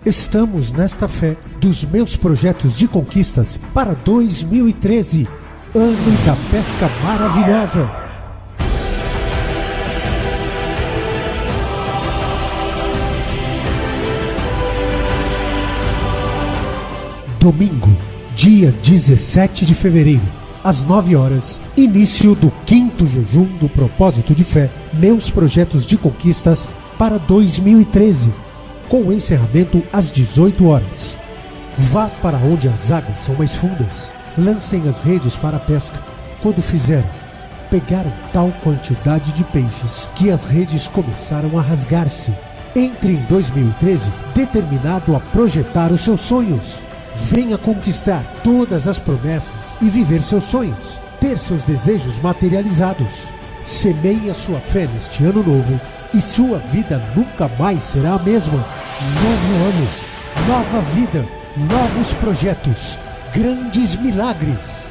Estamos nesta fé dos meus projetos de conquistas para 2013, ano da pesca maravilhosa. Domingo, dia 17 de fevereiro, às 9 horas, início do 5º jejum do propósito de fé, meus projetos de conquistas para 2013. Com o encerramento às 18 horas. Vá para onde as águas são mais fundas. Lancem as redes para a pesca. Quando fizeram, pegaram tal quantidade de peixes que as redes começaram a rasgar-se. Entre em 2013 determinado a projetar os seus sonhos. Venha conquistar todas as promessas e viver seus sonhos. Ter seus desejos materializados. Semeie a sua fé neste ano novo e sua vida nunca mais será a mesma. Novo ano, nova vida, novos projetos, grandes milagres.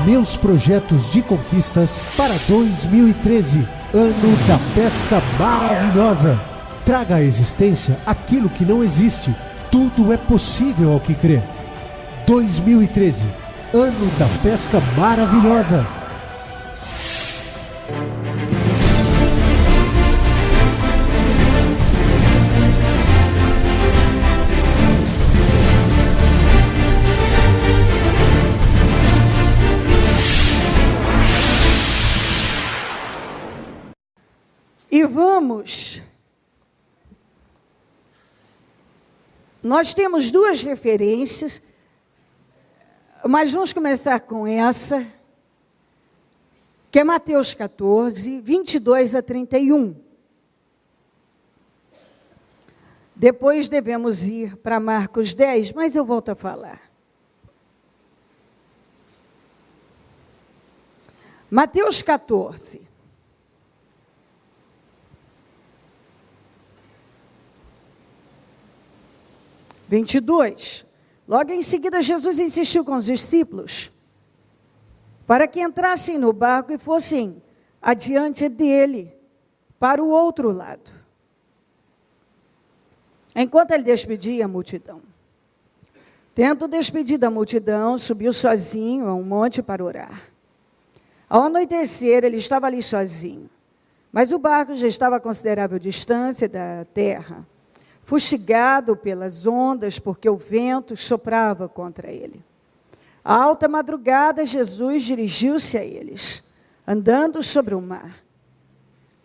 Meus projetos de conquistas para 2013, ano da pesca maravilhosa. Traga à existência aquilo que não existe. Tudo é possível ao que crê. 2013, ano da pesca maravilhosa. E vamos. Nós temos duas referências, mas vamos começar com essa, que é Mateus 14, 22 a 31. Depois devemos ir para Marcos 10, mas eu volto a falar. Mateus 14. (22). Logo em seguida, Jesus insistiu com os discípulos para que entrassem no barco e fossem adiante dele, para o outro lado, enquanto ele despedia a multidão. Tendo despedido a multidão, subiu sozinho a um monte para orar. Ao anoitecer, ele estava ali sozinho, mas o barco já estava a considerável distância da terra, fustigado pelas ondas, porque o vento soprava contra ele. À alta madrugada, Jesus dirigiu-se a eles, andando sobre o mar.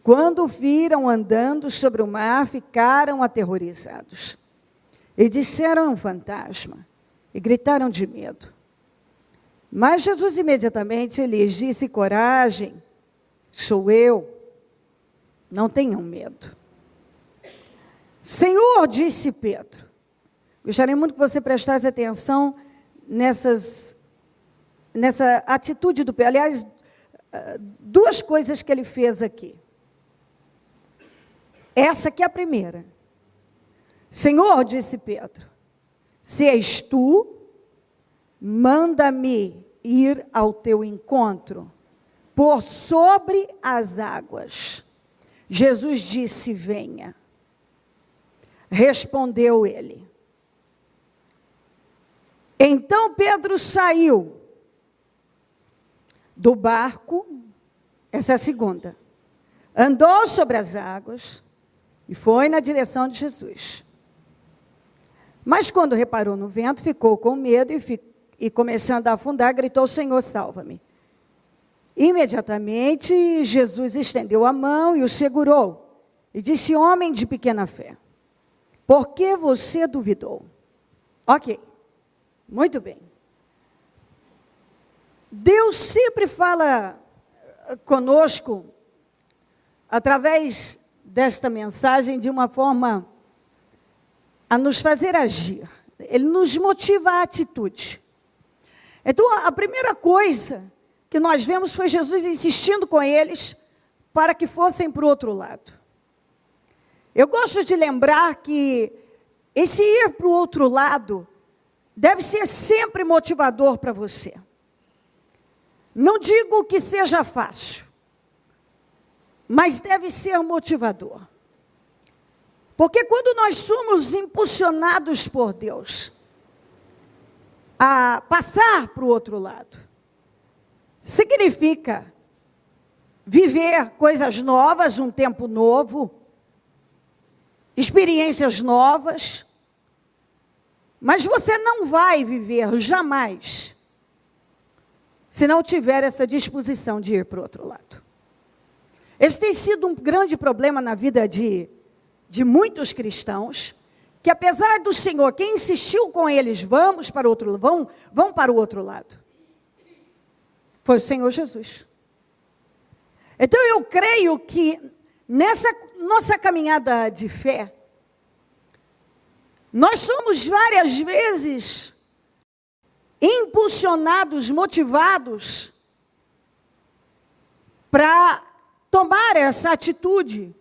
Quando o viram andando sobre o mar, ficaram aterrorizados. E disseram: é um fantasma, e gritaram de medo. Mas Jesus imediatamente lhes disse: coragem, sou eu, não tenham medo. Senhor, disse Pedro. Gostaria muito que você prestasse atenção nessa atitude do Pedro. Aliás, duas coisas que ele fez aqui. Essa aqui é a primeira. Senhor, disse Pedro, se és tu, manda-me ir ao teu encontro, por sobre as águas. Jesus disse: venha. Respondeu ele. Então Pedro saiu do barco, essa é a segunda, andou sobre as águas e foi na direção de Jesus. Mas quando reparou no vento, ficou com medo e começando a afundar, gritou: Senhor, salva-me. Imediatamente Jesus estendeu a mão e o segurou e disse: homem de pequena fé, por que você duvidou? Ok, muito bem. Deus sempre fala conosco, através desta mensagem, de uma forma a nos fazer agir. Ele nos motiva à atitude. Então, a primeira coisa que nós vemos foi Jesus insistindo com eles para que fossem para o outro lado. Eu gosto de lembrar que esse ir para o outro lado deve ser sempre motivador para você. Não digo que seja fácil, mas deve ser motivador. Porque quando nós somos impulsionados por Deus a passar para o outro lado, significa viver coisas novas, um tempo novo, experiências novas, mas você não vai viver jamais se não tiver essa disposição de ir para o outro lado. Esse tem sido um grande problema na vida de muitos cristãos, que apesar do Senhor, quem insistiu com eles, vão para o outro lado, foi o Senhor Jesus. Então eu creio que nessa nossa caminhada de fé, nós somos várias vezes impulsionados, motivados para tomar essa atitude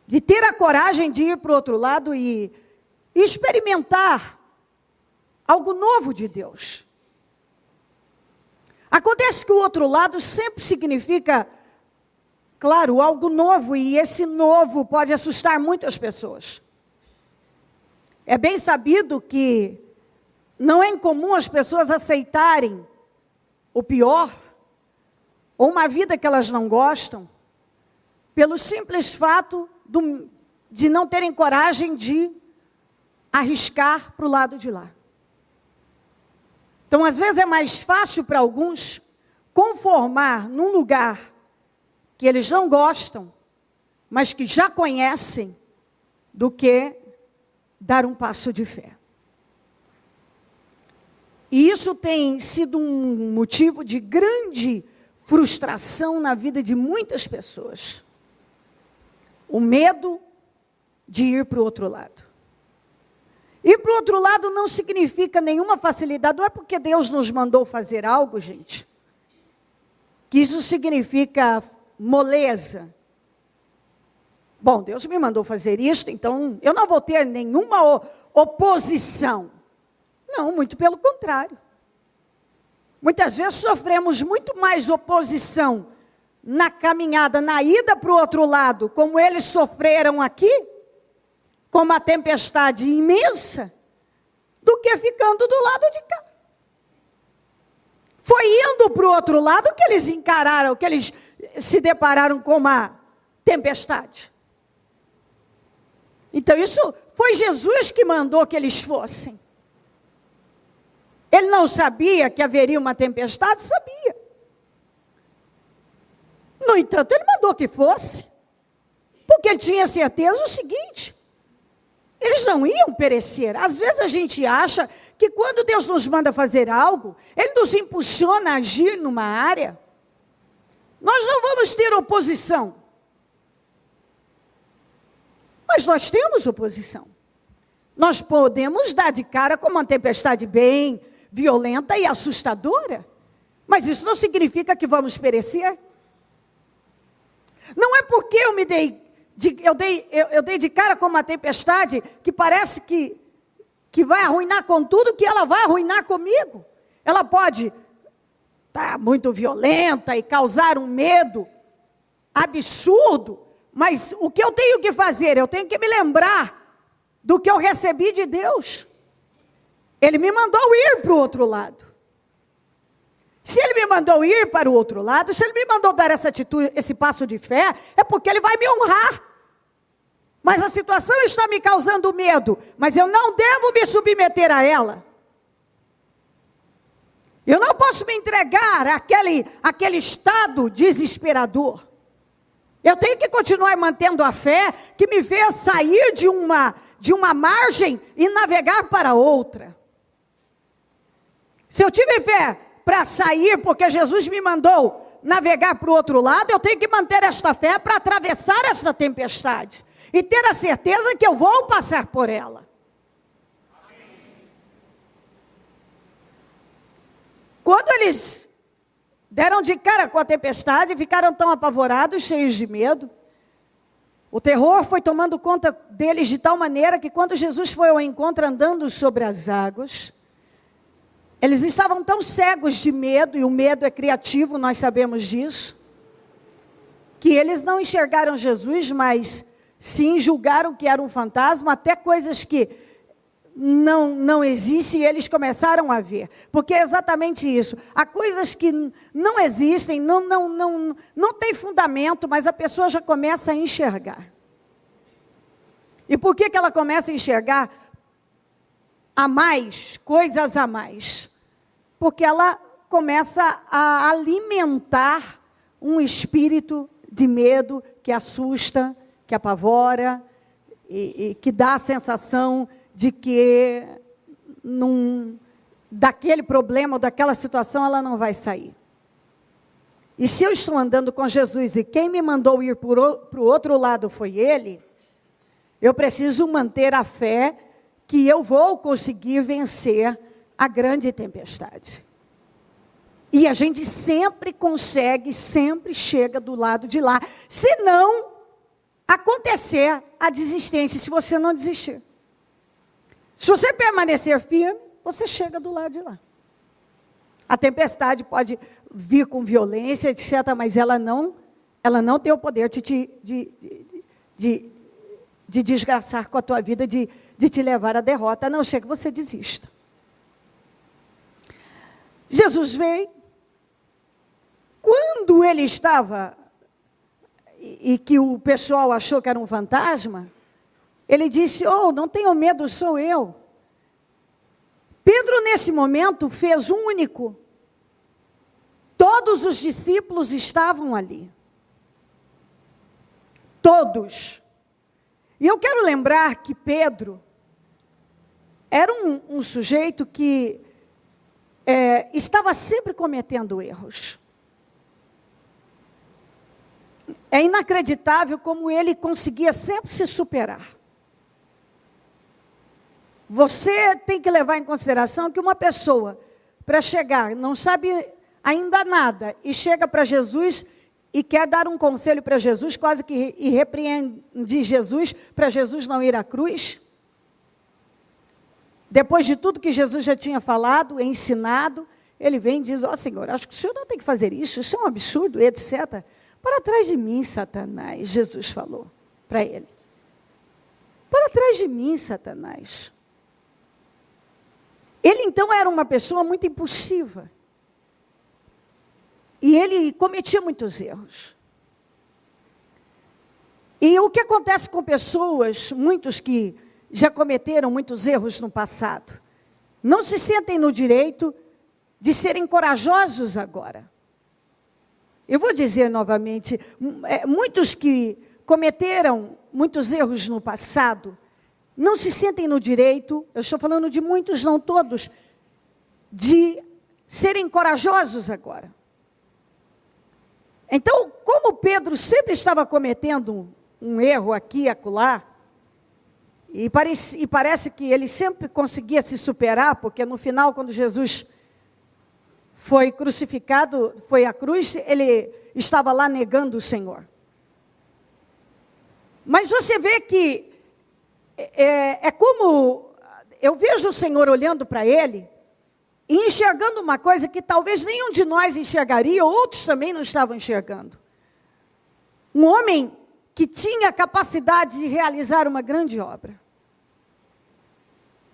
de ter a coragem de ir para o outro lado e experimentar algo novo de Deus. Acontece que o outro lado sempre significa, claro, algo novo, e esse novo pode assustar muitas pessoas. É bem sabido que não é incomum as pessoas aceitarem o pior, ou uma vida que elas não gostam, pelo simples fato de não terem coragem de arriscar para o lado de lá. Então, às vezes é mais fácil para alguns conformar num lugar que eles não gostam, mas que já conhecem, do que dar um passo de fé. E isso tem sido um motivo de grande frustração na vida de muitas pessoas. O medo de ir para o outro lado. Ir para o outro lado não significa nenhuma facilidade. Não é porque Deus nos mandou fazer algo, gente, que isso significa moleza. Bom, Deus me mandou fazer isto, então eu não vou ter nenhuma oposição. Não, muito pelo contrário. Muitas vezes sofremos muito mais oposição na caminhada, na ida para o outro lado, como eles sofreram aqui, com uma tempestade imensa, do que ficando do lado de cá. Foi indo para o outro lado que eles encararam, que eles se depararam com uma tempestade. Então isso foi Jesus que mandou que eles fossem. Ele não sabia que haveria uma tempestade? Sabia. No entanto, ele mandou que fosse, porque ele tinha certeza o seguinte: eles não iam perecer. Às vezes a gente acha que quando Deus nos manda fazer algo, Ele nos impulsiona a agir numa área, nós não vamos ter oposição. Mas nós temos oposição. Nós podemos dar de cara com uma tempestade bem violenta e assustadora, mas isso não significa que vamos perecer. Não é porque eu dei de cara com uma tempestade que parece que vai arruinar com tudo, que ela vai arruinar comigo. Ela pode estar muito violenta e causar um medo absurdo, mas o que eu tenho que fazer? Eu tenho que me lembrar do que eu recebi de Deus. Ele me mandou ir para o outro lado. Se Ele me mandou ir para o outro lado, se Ele me mandou dar essa atitude, esse passo de fé, é porque Ele vai me honrar. Mas a situação está me causando medo, mas eu não devo me submeter a ela. Eu não posso me entregar àquele estado desesperador. Eu tenho que continuar mantendo a fé que me fez sair de uma margem e navegar para outra. Se eu tive fé para sair, porque Jesus me mandou navegar para o outro lado, eu tenho que manter esta fé para atravessar esta tempestade e ter a certeza que eu vou passar por ela. Quando eles deram de cara com a tempestade, ficaram tão apavorados, cheios de medo, o terror foi tomando conta deles de tal maneira que quando Jesus foi ao encontro andando sobre as águas, eles estavam tão cegos de medo, e o medo é criativo, nós sabemos disso, que eles não enxergaram Jesus, mas sim julgaram que era um fantasma, até coisas que não existem, e eles começaram a ver. Porque é exatamente isso. Há coisas que não existem, não tem fundamento, mas a pessoa já começa a enxergar. E por que ela começa a enxergar a mais, coisas a mais? Porque ela começa a alimentar um espírito de medo que assusta, que apavora, e que dá a sensação de que daquele problema ou daquela situação ela não vai sair. E se eu estou andando com Jesus e quem me mandou ir para o outro lado foi Ele, eu preciso manter a fé que eu vou conseguir vencer a grande tempestade. E a gente sempre consegue, sempre chega do lado de lá, se não acontecer a desistência, se você não desistir. Se você permanecer firme, você chega do lado de lá. A tempestade pode vir com violência, etc., mas ela não tem o poder de desgraçar com a tua vida, de te levar à derrota, a não ser que você desista. Jesus veio. Quando ele estava, e que o pessoal achou que era um fantasma, ele disse, não tenham medo, sou eu. Pedro, nesse momento, fez um único. Todos os discípulos estavam ali. Todos. E eu quero lembrar que Pedro era um sujeito que estava sempre cometendo erros. É inacreditável como ele conseguia sempre se superar. Você tem que levar em consideração que uma pessoa, para chegar, não sabe ainda nada, e chega para Jesus e quer dar um conselho para Jesus, quase que repreende Jesus, para Jesus não ir à cruz. Depois de tudo que Jesus já tinha falado, ensinado, ele vem e diz, Senhor, acho que o Senhor não tem que fazer isso é um absurdo, etc. Para trás de mim, Satanás, Jesus falou para ele. Para trás de mim, Satanás. Ele então era uma pessoa muito impulsiva. E ele cometia muitos erros. E o que acontece com pessoas, muitos que já cometeram muitos erros no passado, não se sentem no direito de serem corajosos agora. Eu vou dizer novamente, muitos que cometeram muitos erros no passado, não se sentem no direito, eu estou falando de muitos, não todos, de serem corajosos agora. Então, como Pedro sempre estava cometendo um erro aqui e acolá, e parece que ele sempre conseguia se superar, porque no final, quando Jesus foi crucificado, foi à cruz, ele estava lá negando o Senhor. Mas você vê que é como, eu vejo o Senhor olhando para ele, e enxergando uma coisa que talvez nenhum de nós enxergaria, outros também não estavam enxergando. Um homem que tinha a capacidade de realizar uma grande obra,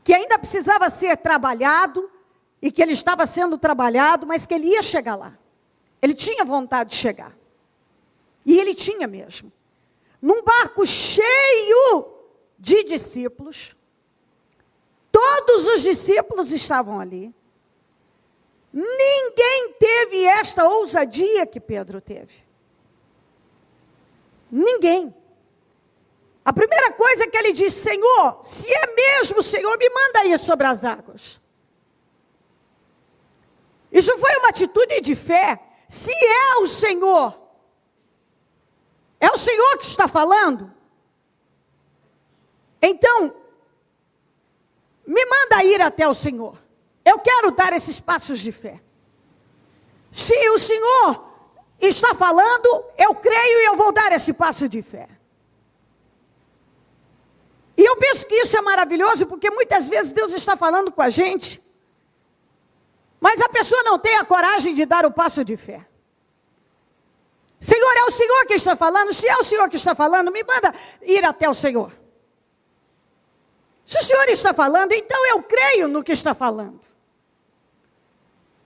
que ainda precisava ser trabalhado, e que ele estava sendo trabalhado, mas que ele ia chegar lá. Ele tinha vontade de chegar. E ele tinha mesmo. Num barco cheio de discípulos, todos os discípulos estavam ali. Ninguém teve esta ousadia que Pedro teve. Ninguém. A primeira coisa que ele disse, Senhor, se é mesmo, Senhor, me manda ir sobre as águas. Isso foi uma atitude de fé. Se é o Senhor que está falando, então, me manda ir até o Senhor. Eu quero dar esses passos de fé. Se o Senhor está falando, eu creio e eu vou dar esse passo de fé. E eu penso que isso é maravilhoso, porque muitas vezes Deus está falando com a gente, mas a pessoa não tem a coragem de dar o passo de fé. Senhor, é o Senhor que está falando? Se é o Senhor que está falando, me manda ir até o Senhor. Se o Senhor está falando, então eu creio no que está falando.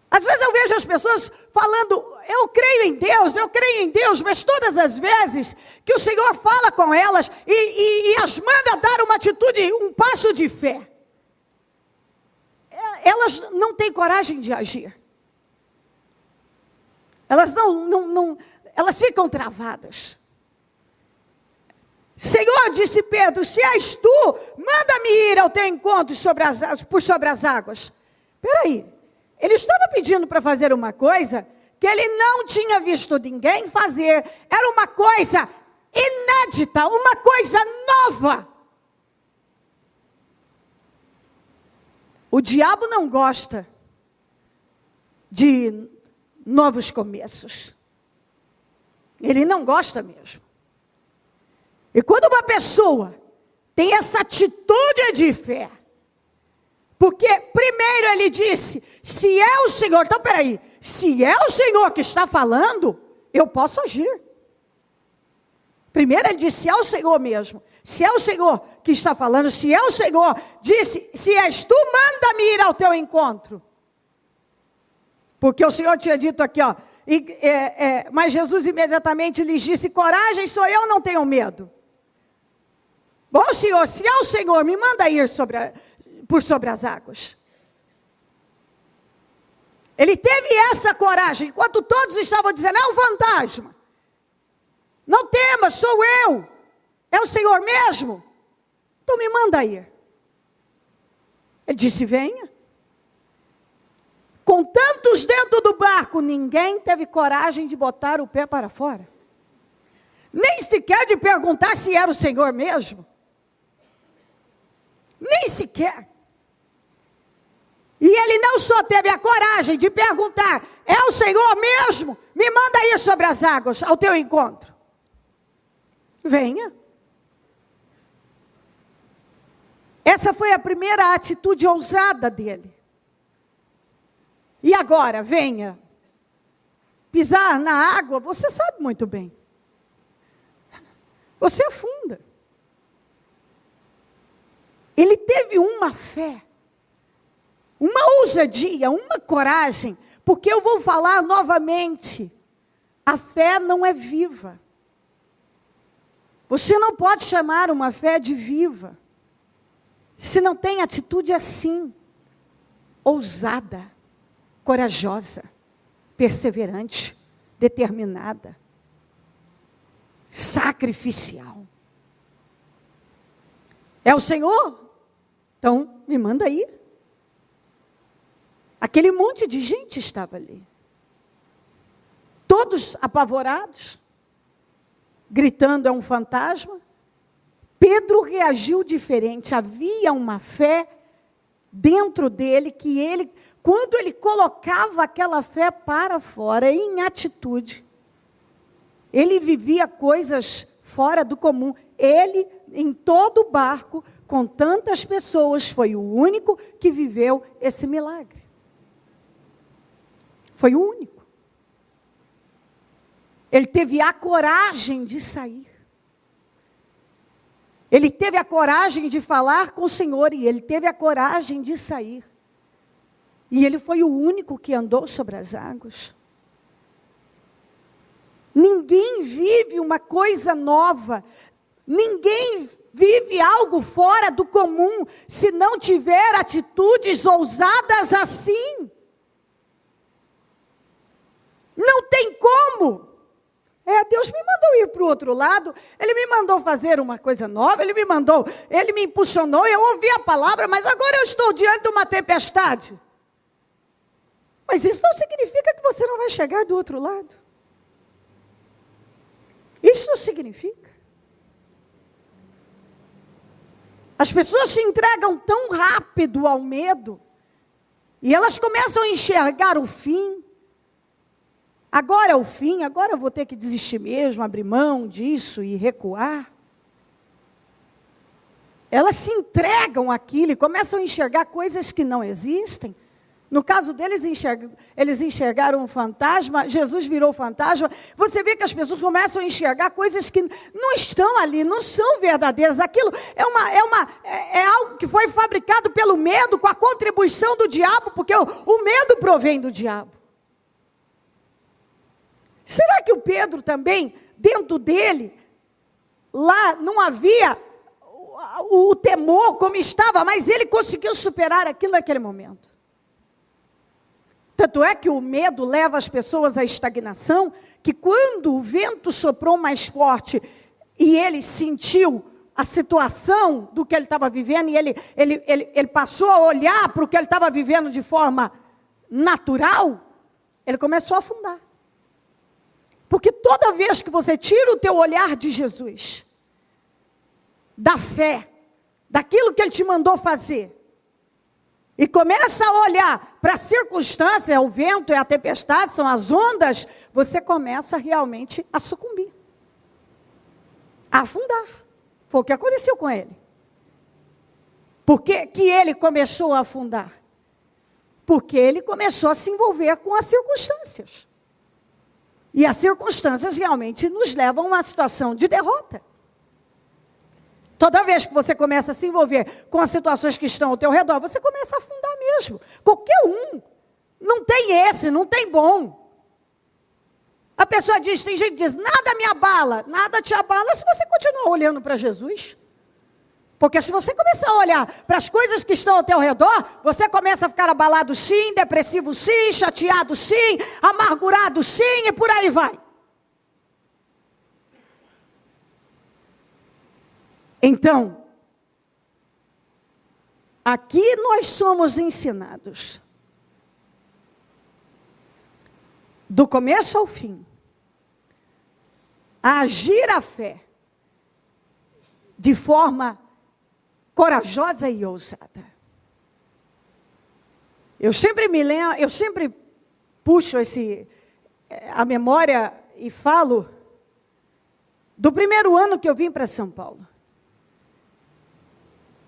Às vezes eu vejo as pessoas falando, eu creio em Deus, mas todas as vezes que o Senhor fala com elas e as manda dar uma atitude, um passo de fé, elas não têm coragem de agir. Elas elas ficam travadas. Senhor, disse Pedro, se és tu, manda-me ir ao teu encontro por sobre as águas. Espera aí, ele estava pedindo para fazer uma coisa que ele não tinha visto ninguém fazer. Era uma coisa inédita, uma coisa nova. O diabo não gosta de novos começos. Ele não gosta mesmo. E quando uma pessoa tem essa atitude de fé, porque primeiro ele disse, se é o Senhor, então peraí, se é o Senhor que está falando, eu posso agir. Primeiro ele disse, se é o Senhor mesmo, se é o Senhor que está falando, se é o Senhor, disse, se és tu, manda-me ir ao teu encontro. Porque o Senhor tinha dito aqui, ó, mas Jesus imediatamente lhes disse, coragem, sou eu, não tenho medo. Bom, Senhor, se é o Senhor, me manda ir por sobre as águas. Ele teve essa coragem, enquanto todos estavam dizendo, é um fantasma. Não temas, sou eu. É o Senhor mesmo? Então me manda ir. Ele disse, venha. Com tantos dentro do barco, ninguém teve coragem de botar o pé para fora. Nem sequer de perguntar se era o Senhor mesmo. Nem sequer. E ele não só teve a coragem de perguntar, é o Senhor mesmo? Me manda ir sobre as águas, ao teu encontro. Venha. Essa foi a primeira atitude ousada dele. E agora, venha. Pisar na água, você sabe muito bem. Você afunda. Ele teve uma fé, uma ousadia, uma coragem, porque eu vou falar novamente, a fé não é viva. Você não pode chamar uma fé de viva, se não tem atitude assim, ousada, corajosa, perseverante, determinada, sacrificial. É o Senhor? Então, me manda ir. Aquele monte de gente estava ali. Todos apavorados, gritando, é um fantasma. Pedro reagiu diferente. Havia uma fé dentro dele que ele, quando ele colocava aquela fé para fora, em atitude, ele vivia coisas fora do comum. Ele, em todo o barco, com tantas pessoas, foi o único que viveu esse milagre. Foi o único. Ele teve a coragem de sair. Ele teve a coragem de falar com o Senhor e ele teve a coragem de sair. E ele foi o único que andou sobre as águas. Ninguém vive uma coisa nova. Ninguém vive algo fora do comum se não tiver atitudes ousadas assim. Não tem como. Deus me mandou ir para o outro lado, Ele me mandou fazer uma coisa nova, Ele me impulsionou, eu ouvi a palavra, mas agora eu estou diante de uma tempestade. Mas isso não significa que você não vai chegar do outro lado. Isso não significa. As pessoas se entregam tão rápido ao medo, e elas começam a enxergar o fim. Agora é o fim, agora eu vou ter que desistir mesmo, abrir mão disso e recuar. Elas se entregam àquilo e começam a enxergar coisas que não existem. No caso deles, eles enxergaram um fantasma, Jesus virou fantasma. Você vê que as pessoas começam a enxergar coisas que não estão ali, não são verdadeiras. Aquilo é algo que foi fabricado pelo medo, com a contribuição do diabo, porque o medo provém do diabo. Será que o Pedro também, dentro dele, lá não havia o temor como estava, mas ele conseguiu superar aquilo naquele momento? Tanto é que o medo leva as pessoas à estagnação, que quando o vento soprou mais forte e ele sentiu a situação do que ele estava vivendo, e ele passou a olhar para o que ele estava vivendo de forma natural, ele começou a afundar. Porque toda vez que você tira o teu olhar de Jesus, da fé, daquilo que ele te mandou fazer, e começa a olhar para a circunstância, é o vento, é a tempestade, são as ondas, você começa realmente a sucumbir, a afundar. Foi o que aconteceu com ele. Por que ele começou a afundar? Porque ele começou a se envolver com as circunstâncias. E as circunstâncias realmente nos levam a uma situação de derrota. Toda vez que você começa a se envolver com as situações que estão ao teu redor, você começa a afundar mesmo. Qualquer um. Não tem bom. A pessoa diz, tem gente que diz, nada me abala. Nada te abala se você continuar olhando para Jesus. Porque se você começar a olhar para as coisas que estão ao teu redor, você começa a ficar abalado sim, depressivo sim, chateado sim, amargurado sim, e por aí vai. Então, aqui nós somos ensinados, do começo ao fim, a agir a fé de forma corajosa e ousada. Eu sempre me lembro, eu sempre puxo a memória e falo do primeiro ano que eu vim para São Paulo.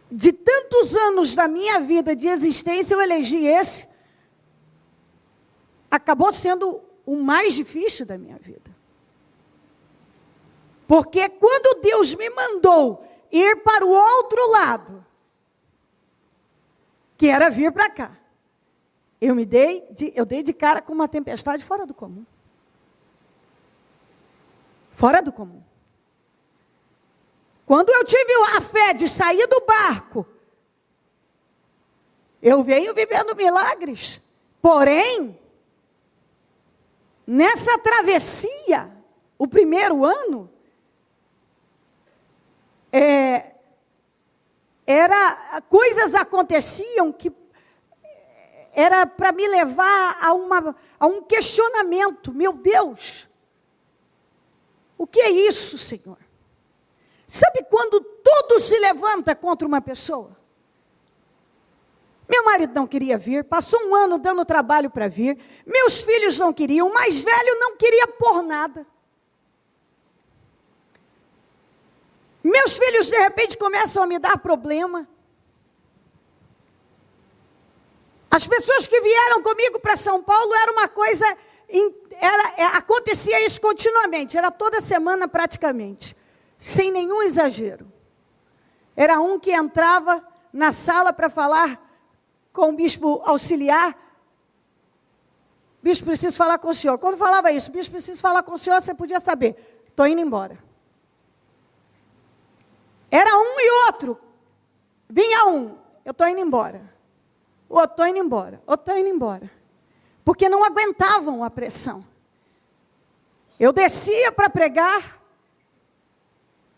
De tantos anos da minha vida de existência, eu elegi esse. Acabou sendo o mais difícil da minha vida. Porque quando Deus me mandou ir para o outro lado, que era vir para cá, eu dei de cara com uma tempestade fora do comum. Fora do comum. Quando eu tive a fé de sair do barco, eu venho vivendo milagres. Porém, nessa travessia, o primeiro ano, coisas aconteciam que era para me levar a um questionamento. Meu Deus, o que é isso, Senhor? Sabe quando tudo se levanta contra uma pessoa? Meu marido não queria vir, passou um ano dando trabalho para vir, meus filhos não queriam, o mais velho não queria por nada. Meus filhos de repente começam a me dar problema. As pessoas que vieram comigo para São Paulo era uma coisa, acontecia isso continuamente, era toda semana praticamente. Sem nenhum exagero. Era um que entrava na sala para falar com o bispo auxiliar. Bispo, preciso falar com o senhor. Quando falava isso, bispo, preciso falar com o senhor, você podia saber. Estou indo embora. Era um e outro. Vinha um, eu estou indo embora. O outro, estou indo embora. O outro, estou indo embora. Porque não aguentavam a pressão. Eu descia para pregar.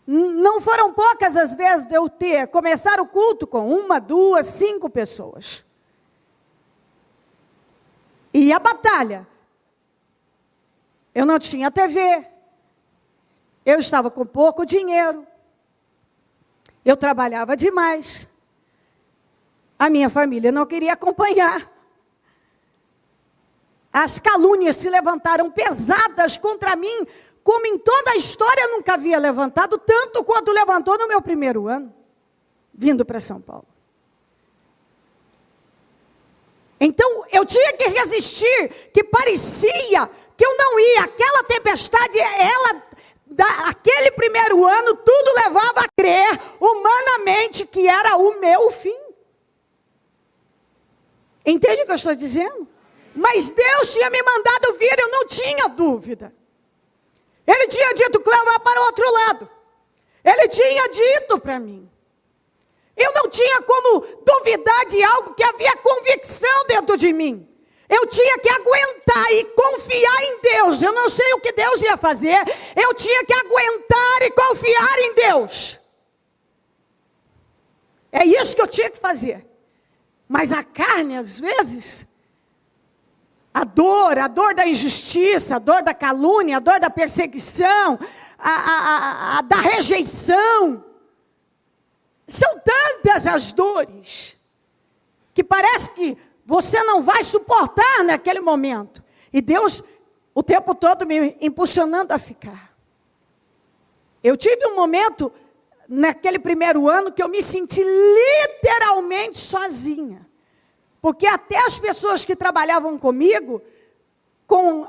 Não foram poucas as vezes de eu começar o culto com 1, 2, 5 pessoas. E a batalha. Eu não tinha TV. Eu estava com pouco dinheiro. Eu trabalhava demais. A minha família não queria acompanhar. As calúnias se levantaram pesadas contra mim, como em toda a história nunca havia levantado, tanto quanto levantou no meu primeiro ano, vindo para São Paulo. Então, eu tinha que resistir, que parecia que eu não ia. Aquela tempestade, aquele primeiro ano, tudo levava a crer, humanamente, que era o meu fim. Entende o que eu estou dizendo? Mas Deus tinha me mandado vir, eu não tinha dúvida. Ele tinha dito, Cléo, vai para o outro lado. Ele tinha dito para mim. Eu não tinha como duvidar de algo que havia convicção dentro de mim. Eu tinha que aguentar e confiar em Deus. Eu não sei o que Deus ia fazer. Eu tinha que aguentar e confiar em Deus. É isso que eu tinha que fazer. Mas a carne, às vezes, a dor da injustiça, a dor da calúnia, a dor da perseguição, a da rejeição, são tantas as dores, que parece que você não vai suportar naquele momento. E Deus, o tempo todo, me impulsionando a ficar. Eu tive um momento, naquele primeiro ano, que eu me senti literalmente sozinha. Porque até as pessoas que trabalhavam comigo, com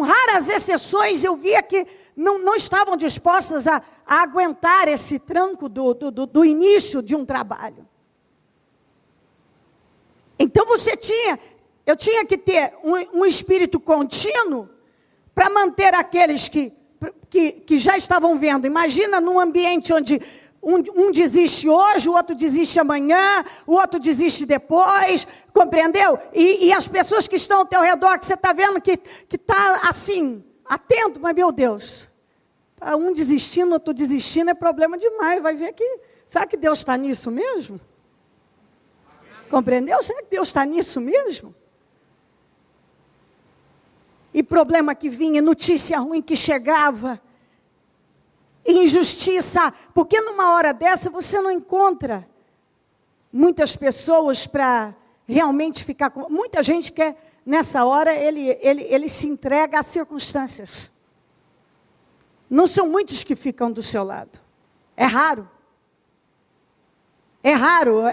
raras exceções, eu via que não estavam dispostas a aguentar esse tranco do início de um trabalho. Então eu tinha que ter um espírito contínuo para manter aqueles que já estavam vendo. Imagina num ambiente onde um desiste hoje, o outro desiste amanhã, o outro desiste depois, compreendeu? E as pessoas que estão ao teu redor, que você está vendo que está assim, atento, mas meu Deus, está um desistindo, outro desistindo, é problema demais, vai ver que, será que Deus está nisso mesmo? Compreendeu? Será que Deus está nisso mesmo? E problema que vinha, notícia ruim que chegava, injustiça, porque numa hora dessa você não encontra muitas pessoas para realmente ficar com... Muita gente quer, nessa hora, ele se entrega às circunstâncias. Não são muitos que ficam do seu lado. É raro. É raro.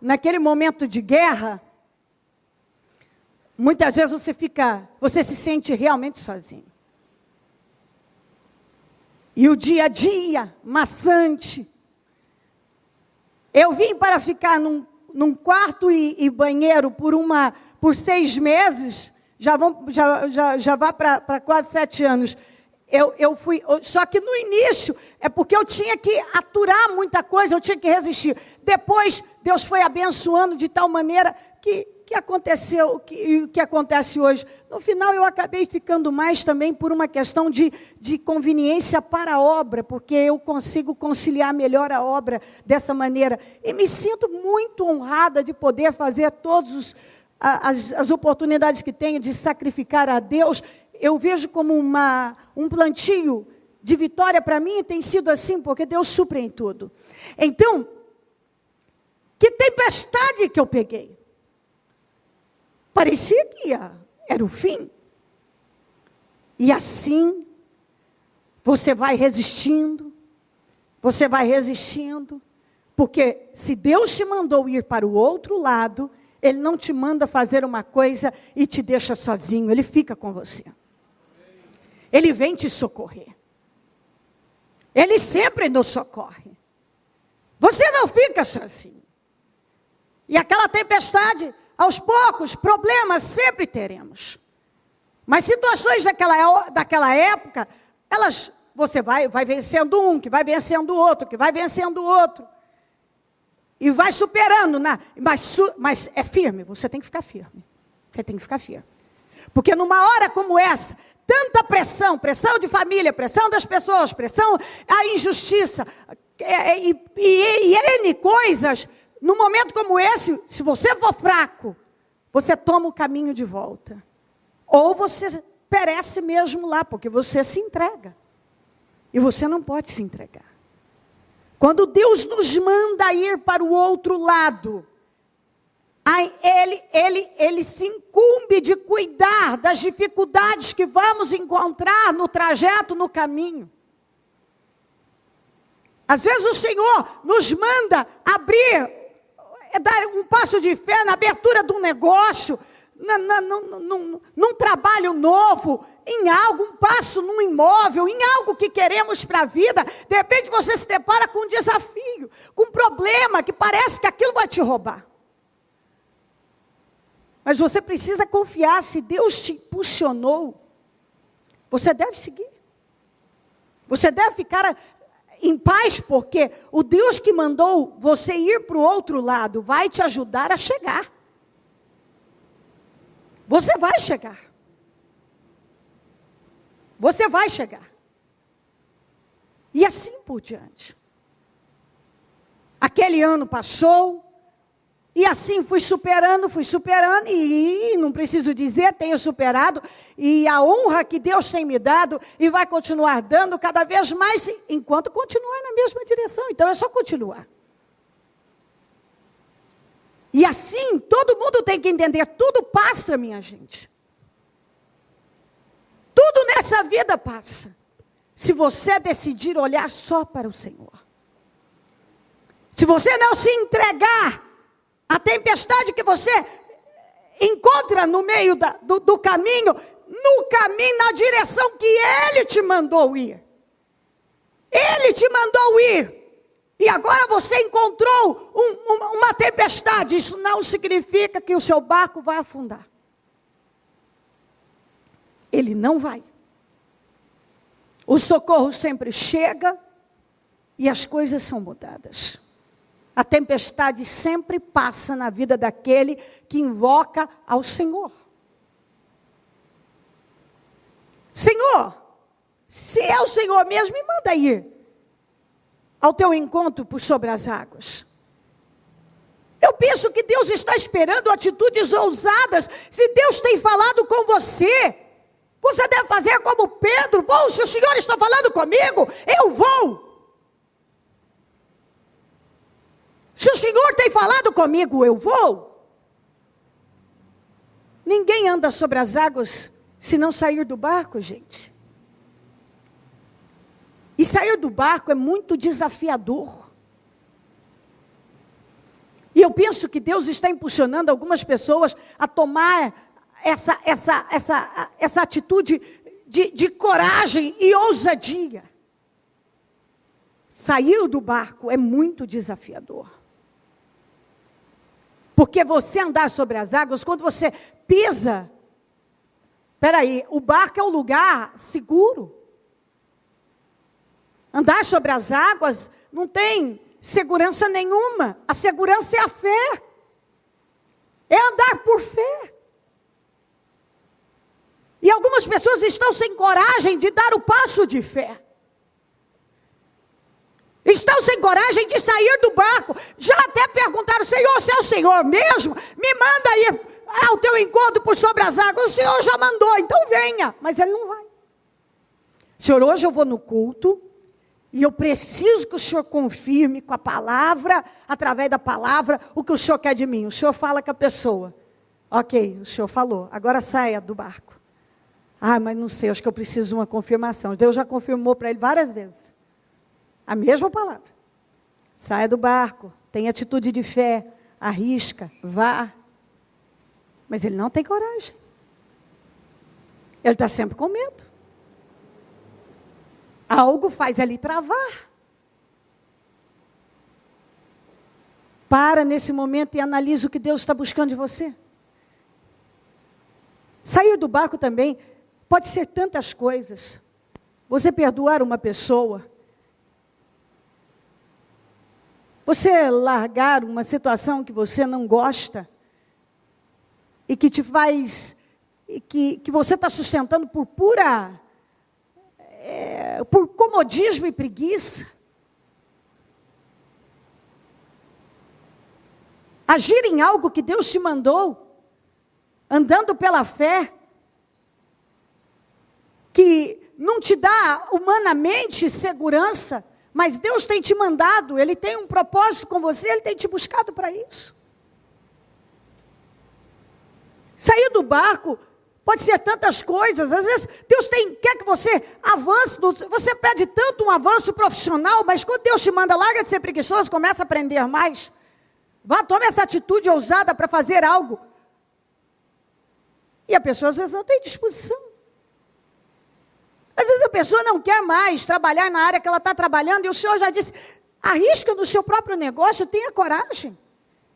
Naquele momento de guerra, muitas vezes você se sente realmente sozinho. E o dia a dia, maçante. Eu vim para ficar num quarto e banheiro por 6 meses, já vai para quase 7 anos. Eu fui, só que no início, é porque eu tinha que aturar muita coisa, eu tinha que resistir. Depois, Deus foi abençoando de tal maneira que aconteceu, o que acontece hoje. No final, eu acabei ficando mais também por uma questão de conveniência para a obra, porque eu consigo conciliar melhor a obra dessa maneira. E me sinto muito honrada de poder fazer todas as oportunidades que tenho de sacrificar a Deus. Eu vejo como um plantio de vitória para mim, e tem sido assim, porque Deus supre em tudo. Então, que tempestade que eu peguei. Parecia que era o fim. E assim, você vai resistindo, porque se Deus te mandou ir para o outro lado, Ele não te manda fazer uma coisa e te deixa sozinho, Ele fica com você. Ele vem te socorrer. Ele sempre nos socorre. Você não fica sozinho. E aquela tempestade... Aos poucos, problemas sempre teremos. Mas situações daquela época, você vai vencendo um, que vai vencendo o outro, que vai vencendo o outro. E vai superando. Mas é firme, você tem que ficar firme. Você tem que ficar firme. Porque numa hora como essa, tanta pressão de família, pressão das pessoas, pressão, a injustiça, e N coisas... Num momento como esse, se você for fraco, você toma o caminho de volta. Ou você perece mesmo lá, porque você se entrega. E você não pode se entregar. Quando Deus nos manda ir para o outro lado, Ele se incumbe de cuidar das dificuldades que vamos encontrar no trajeto, no caminho. Às vezes o Senhor nos manda abrir dar um passo de fé na abertura de um negócio, num trabalho novo, em algo, um passo num imóvel, em algo que queremos para a vida. De repente você se depara com um desafio, com um problema que parece que aquilo vai te roubar. Mas você precisa confiar, se Deus te impulsionou, você deve seguir. Você deve ficar em paz, porque o Deus que mandou você ir para o outro lado vai te ajudar a chegar. Você vai chegar. Você vai chegar. E assim por diante. Aquele ano passou, e assim fui superando, e não preciso dizer, tenho superado, e a honra que Deus tem me dado, e vai continuar dando cada vez mais, enquanto continuar na mesma direção. Então é só continuar. E assim, todo mundo tem que entender, tudo passa, minha gente. Tudo nessa vida passa. Se você decidir olhar só para o Senhor. Se você não se entregar à tempestade que você encontra no meio do caminho, na direção que Ele te mandou ir. Ele te mandou ir. E agora você encontrou uma tempestade. Isso não significa que o seu barco vai afundar. Ele não vai. O socorro sempre chega e as coisas são mudadas. A tempestade sempre passa na vida daquele que invoca ao Senhor. Senhor, se é o Senhor mesmo, me manda ir ao teu encontro por sobre as águas. Eu penso que Deus está esperando atitudes ousadas. Se Deus tem falado com você, você deve fazer como Pedro. Bom, se o Senhor está falando comigo, eu vou. Se o Senhor tem falado comigo, eu vou. Ninguém anda sobre as águas se não sair do barco, gente. E sair do barco é muito desafiador. E eu penso que Deus está impulsionando algumas pessoas a tomar essa atitude de coragem e ousadia. Sair do barco é muito desafiador. Porque você andar sobre as águas, quando você pisa, o barco é um lugar seguro. Andar sobre as águas não tem segurança nenhuma. A segurança é a fé. É andar por fé. E algumas pessoas estão sem coragem de dar o passo de fé. Estão sem coragem de sair do barco. Já até perguntaram, Senhor, se é o Senhor mesmo, me manda ir ao teu encontro por sobre as águas. O Senhor já mandou, então venha. Mas ele não vai. Senhor, hoje eu vou no culto, e eu preciso que o Senhor confirme com a palavra, através da palavra, o que o Senhor quer de mim. O Senhor fala com a pessoa. Ok, o Senhor falou, agora saia do barco. Ah, mas não sei, acho que eu preciso de uma confirmação. Deus já confirmou para ele várias vezes. A mesma palavra. Saia do barco, tenha atitude de fé, arrisca, vá. Mas ele não tem coragem. Ele está sempre com medo. Algo faz ele travar. Para nesse momento e analisa o que Deus está buscando de você. Sair do barco também pode ser tantas coisas. Você perdoar uma pessoa. Você largar uma situação que você não gosta. E que te faz... que você está sustentando por pura... por comodismo e preguiça. Agir em algo que Deus te mandou, andando pela fé, que não te dá humanamente segurança, mas Deus tem te mandado, Ele tem um propósito com você, Ele tem te buscado para isso. Sair do barco pode ser tantas coisas. Às vezes Deus quer que você avance. Você pede tanto um avanço profissional, mas quando Deus te manda, larga de ser preguiçoso, começa a aprender mais. Vá, tome essa atitude ousada para fazer algo. E a pessoa às vezes não tem disposição. Às vezes a pessoa não quer mais trabalhar na área que ela está trabalhando, e o Senhor já disse, arrisca no seu próprio negócio, tenha coragem.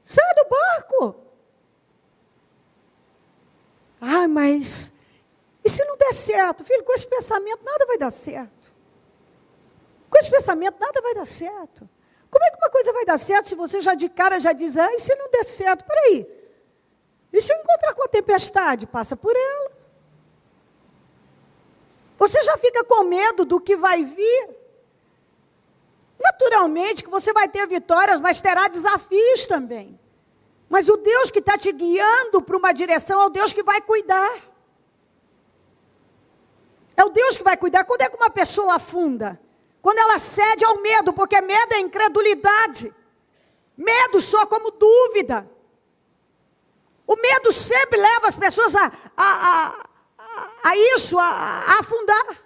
Saia do barco. Ah, mas e se não der certo? Filho, com esse pensamento nada vai dar certo. Com esse pensamento nada vai dar certo. Como é que uma coisa vai dar certo se você já de cara já diz, ah, e se não der certo? Peraí. E se eu encontrar com a tempestade? Passa por ela. Você já fica com medo do que vai vir. Naturalmente que você vai ter vitórias, mas terá desafios também. Mas o Deus que está te guiando para uma direção é o Deus que vai cuidar. É o Deus que vai cuidar. Quando é que uma pessoa afunda? Quando ela cede ao medo, porque medo é incredulidade. Medo só como dúvida. O medo sempre leva as pessoas a afundar.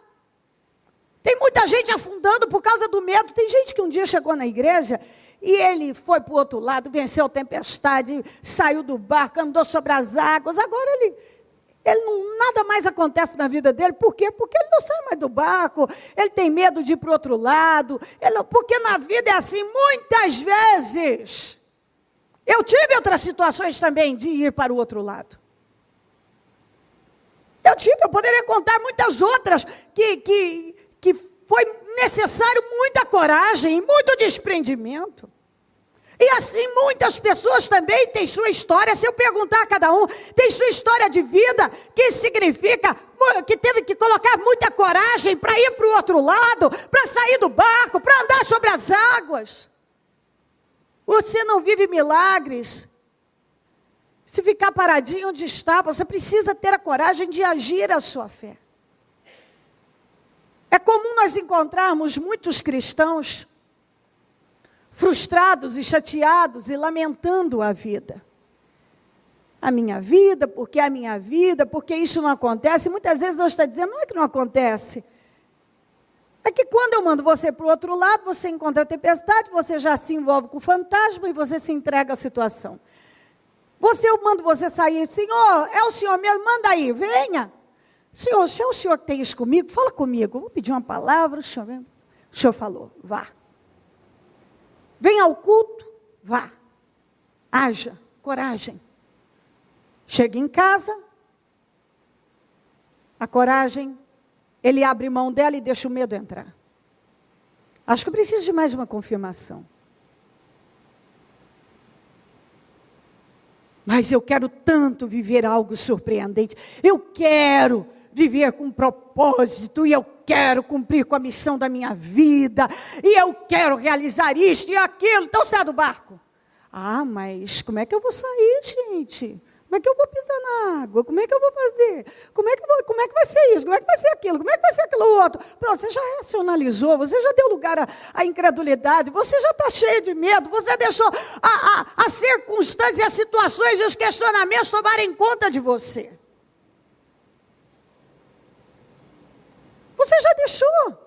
Tem muita gente afundando por causa do medo. Tem gente que um dia chegou na igreja e ele foi para o outro lado, venceu a tempestade, saiu do barco, andou sobre as águas. Agora nada mais acontece na vida dele. Por quê? Porque ele não sai mais do barco, ele tem medo de ir para o outro lado. Porque na vida é assim, muitas vezes. Eu tive outras situações também de ir para o outro lado. Eu poderia contar muitas outras que foi necessário muita coragem e muito desprendimento. E assim muitas pessoas também têm sua história. Se eu perguntar a cada um, tem sua história de vida, que significa que teve que colocar muita coragem para ir para o outro lado, para sair do barco, para andar sobre as águas. Você não vive milagres se ficar paradinho onde está. Você precisa ter a coragem de agir a sua fé. É comum nós encontrarmos muitos cristãos frustrados e chateados e lamentando a vida. A minha vida, porque isso não acontece. Muitas vezes Deus está dizendo, não é que não acontece. É que quando eu mando você para o outro lado, você encontra a tempestade, você já se envolve com o fantasma e você se entrega à situação. Eu mando você sair, Senhor, é o Senhor mesmo, manda aí, venha. Senhor, se é o Senhor que tem isso comigo, fala comigo. Eu vou pedir uma palavra, o Senhor falou, vá. Venha ao culto, vá. Haja coragem. Chega em casa, a coragem, ele abre mão dela e deixa o medo entrar. Acho que eu preciso de mais uma confirmação. Mas eu quero tanto viver algo surpreendente. Eu quero viver com propósito. E eu quero cumprir com a missão da minha vida. E eu quero realizar isto e aquilo. Então sai do barco. Ah, mas como é que eu vou sair, gente? Como é que eu vou pisar na água? Como é que eu vou fazer? Como é que vai ser isso? Como é que vai ser aquilo? Como é que vai ser aquilo outro? Pronto, você já racionalizou, você já deu lugar à incredulidade, você já está cheio de medo, você deixou as circunstâncias, as situações e os questionamentos tomarem conta de você. Você já deixou.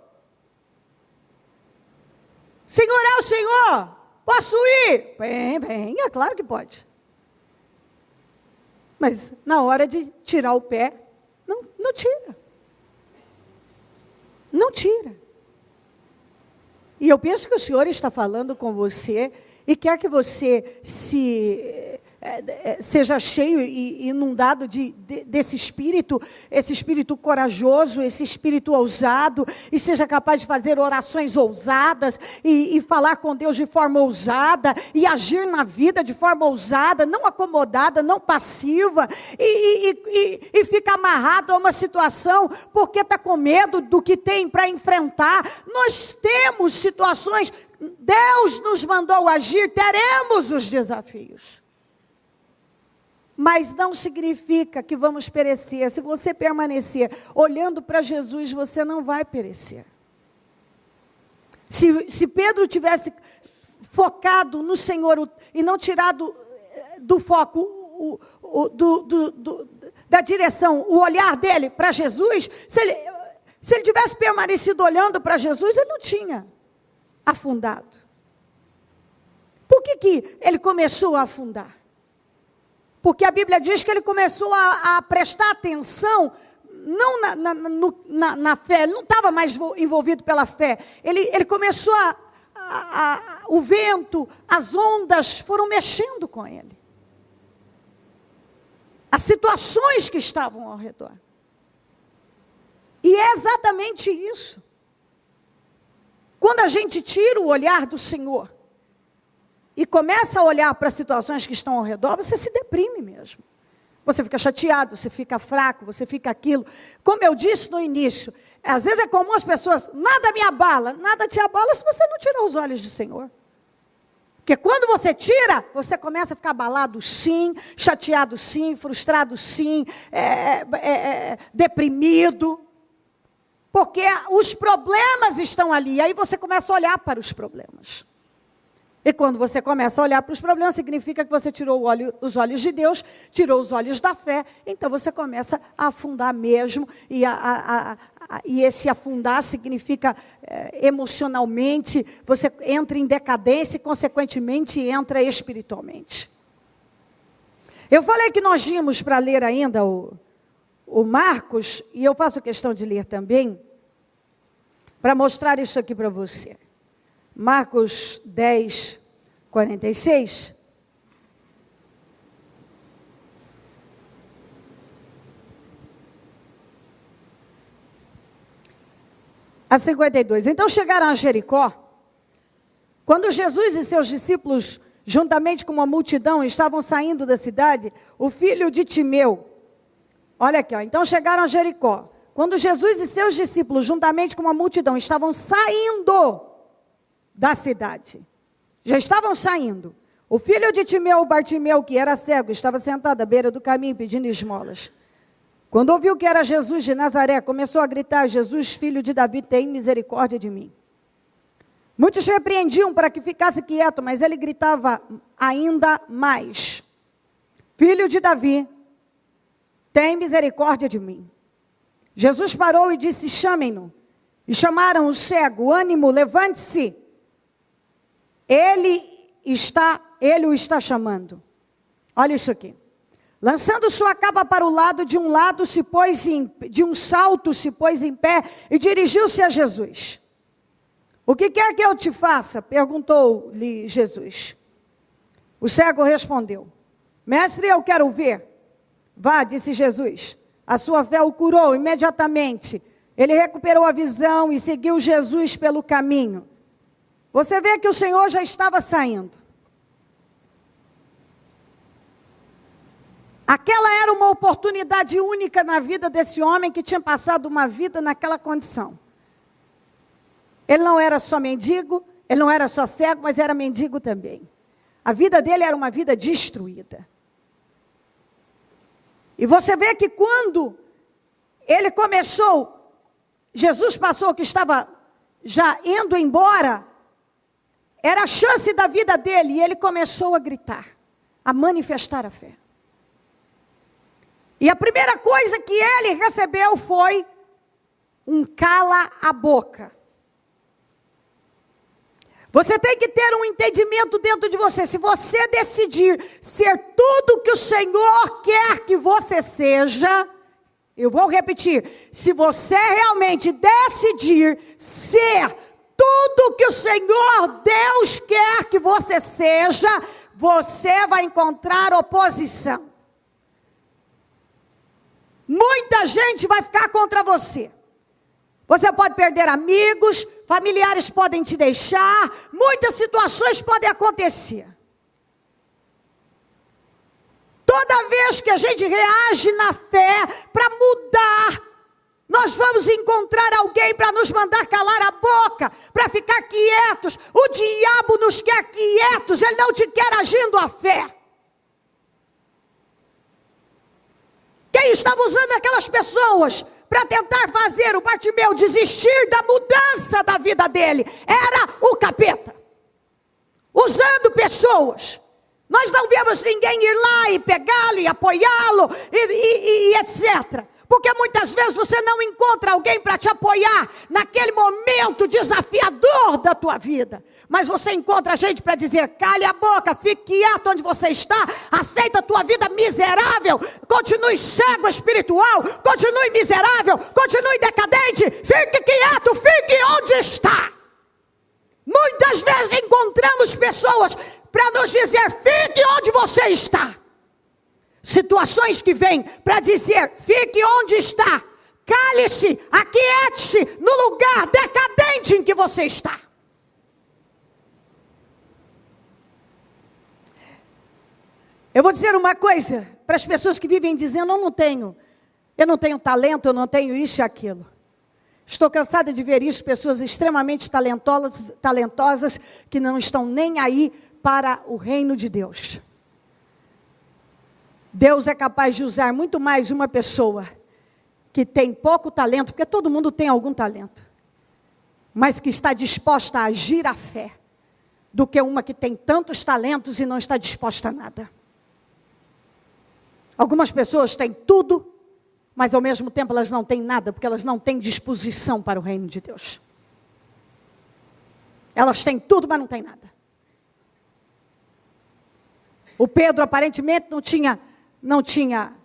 Senhor, é o Senhor. Posso ir? Vem, é claro que pode. Mas na hora de tirar o pé, não tira. Não tira. E eu penso que o Senhor está falando com você e quer que você seja cheio e inundado desse espírito, esse espírito corajoso, esse espírito ousado, e seja capaz de fazer orações ousadas, e falar com Deus de forma ousada, e agir na vida de forma ousada, não acomodada, não passiva, e fica amarrado a uma situação, porque está com medo do que tem para enfrentar. Nós temos situações, Deus nos mandou agir, teremos os desafios. Mas não significa que vamos perecer. Se você permanecer olhando para Jesus, você não vai perecer. Se Pedro tivesse focado no Senhor e não tirado do foco, da direção, o olhar dele para Jesus, se ele tivesse permanecido olhando para Jesus, ele não tinha afundado. Por que ele começou a afundar? Porque a Bíblia diz que ele começou a prestar atenção, não na fé, ele não estava mais envolvido pela fé. Ele começou o vento, as ondas foram mexendo com ele. As situações que estavam ao redor. E é exatamente isso. Quando a gente tira o olhar do Senhor e começa a olhar para as situações que estão ao redor, você se deprime mesmo. Você fica chateado, você fica fraco, você fica aquilo. Como eu disse no início, às vezes é comum as pessoas, nada me abala. Nada te abala se você não tirar os olhos do Senhor. Porque quando você tira, você começa a ficar abalado sim, chateado sim, frustrado sim, deprimido. Porque os problemas estão ali, aí você começa a olhar para os problemas. E quando você começa a olhar para os problemas, significa que você tirou os olhos de Deus, tirou os olhos da fé, então você começa a afundar mesmo, e esse afundar significa emocionalmente, você entra em decadência e consequentemente entra espiritualmente. Eu falei que nós vimos para ler ainda o Marcos, e eu faço questão de ler também, para mostrar isso aqui para você. Marcos 10, 46. A 52. Então chegaram a Jericó. Quando Jesus e seus discípulos, juntamente com uma multidão, estavam saindo da cidade, o filho de Timeu. Olha aqui, ó. Então chegaram a Jericó. Quando Jesus e seus discípulos, juntamente com uma multidão, estavam saindo da cidade. Já estavam saindo. O filho de Timeu, Bartimeu, que era cego, estava sentado à beira do caminho pedindo esmolas. Quando ouviu que era Jesus de Nazaré, começou a gritar: Jesus, filho de Davi, tem misericórdia de mim. Muitos repreendiam para que ficasse quieto, mas ele gritava ainda mais: Filho de Davi, tem misericórdia de mim. Jesus parou e disse: chamem-no. E chamaram o cego: ânimo, levante-se. Ele o está chamando. Olha isso aqui. Lançando sua capa para o lado, de um salto se pôs em pé e dirigiu-se a Jesus. O que quer que eu te faça? Perguntou-lhe Jesus. O cego respondeu: Mestre, eu quero ver. Vá, disse Jesus. A sua fé o curou imediatamente. Ele recuperou a visão e seguiu Jesus pelo caminho. Você vê que o Senhor já estava saindo. Aquela era uma oportunidade única na vida desse homem que tinha passado uma vida naquela condição. Ele não era só mendigo, ele não era só cego, mas era mendigo também. A vida dele era uma vida destruída. E você vê que quando ele começou, Jesus passou que estava já indo embora, era a chance da vida dele, e ele começou a gritar, a manifestar a fé. E a primeira coisa que ele recebeu foi um cala a boca. Você tem que ter um entendimento dentro de você. Se você decidir ser tudo que o Senhor quer que você seja, eu vou repetir, se você realmente decidir ser tudo que o Senhor Deus quer que você seja, você vai encontrar oposição. Muita gente vai ficar contra você. Você pode perder amigos, familiares podem te deixar, muitas situações podem acontecer. Toda vez que a gente reage na fé para mudar, nós vamos encontrar alguém para nos mandar calar a boca, para ficar quietos. O diabo nos quer quietos, ele não te quer agindo a fé. Quem estava usando aquelas pessoas para tentar fazer o Bartimeu desistir da mudança da vida dele? Era o capeta. Usando pessoas. Nós não vemos ninguém ir lá e pegá-lo e apoiá-lo e etc. Porque muitas vezes você não encontra alguém para te apoiar naquele momento desafiador da tua vida. Mas você encontra gente para dizer: cale a boca, fique quieto onde você está, aceita a tua vida miserável, continue cego espiritual, continue miserável, continue decadente, fique quieto, fique onde está. Muitas vezes encontramos pessoas para nos dizer: fique onde você está. Situações que vêm para dizer: fique onde está, cale-se, aquiete-se no lugar decadente em que você está. Eu vou dizer uma coisa para as pessoas que vivem dizendo: eu não tenho talento, eu não tenho isso e aquilo. Estou cansada de ver isso, pessoas extremamente talentosas que não estão nem aí para o reino de Deus. Deus é capaz de usar muito mais uma pessoa que tem pouco talento, porque todo mundo tem algum talento, mas que está disposta a agir a fé, do que uma que tem tantos talentos e não está disposta a nada. Algumas pessoas têm tudo, mas ao mesmo tempo elas não têm nada, porque elas não têm disposição para o reino de Deus. Elas têm tudo, mas não têm nada. O Pedro aparentemente não tinha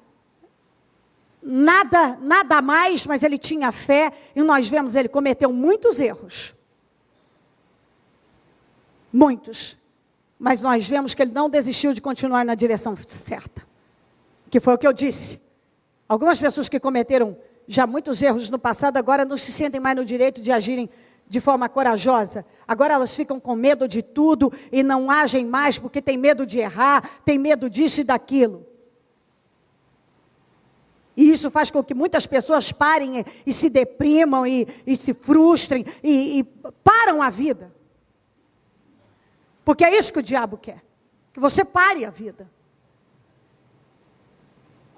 nada a mais, mas ele tinha fé, e nós vemos ele cometeu muitos erros. Muitos. Mas nós vemos que ele não desistiu de continuar na direção certa. Que foi o que eu disse. Algumas pessoas que cometeram já muitos erros no passado, agora não se sentem mais no direito de agirem de forma corajosa. Agora elas ficam com medo de tudo e não agem mais porque tem medo de errar, tem medo disso e daquilo. E isso faz com que muitas pessoas parem e se deprimam e se frustrem e param a vida. Porque é isso que o diabo quer, que você pare a vida.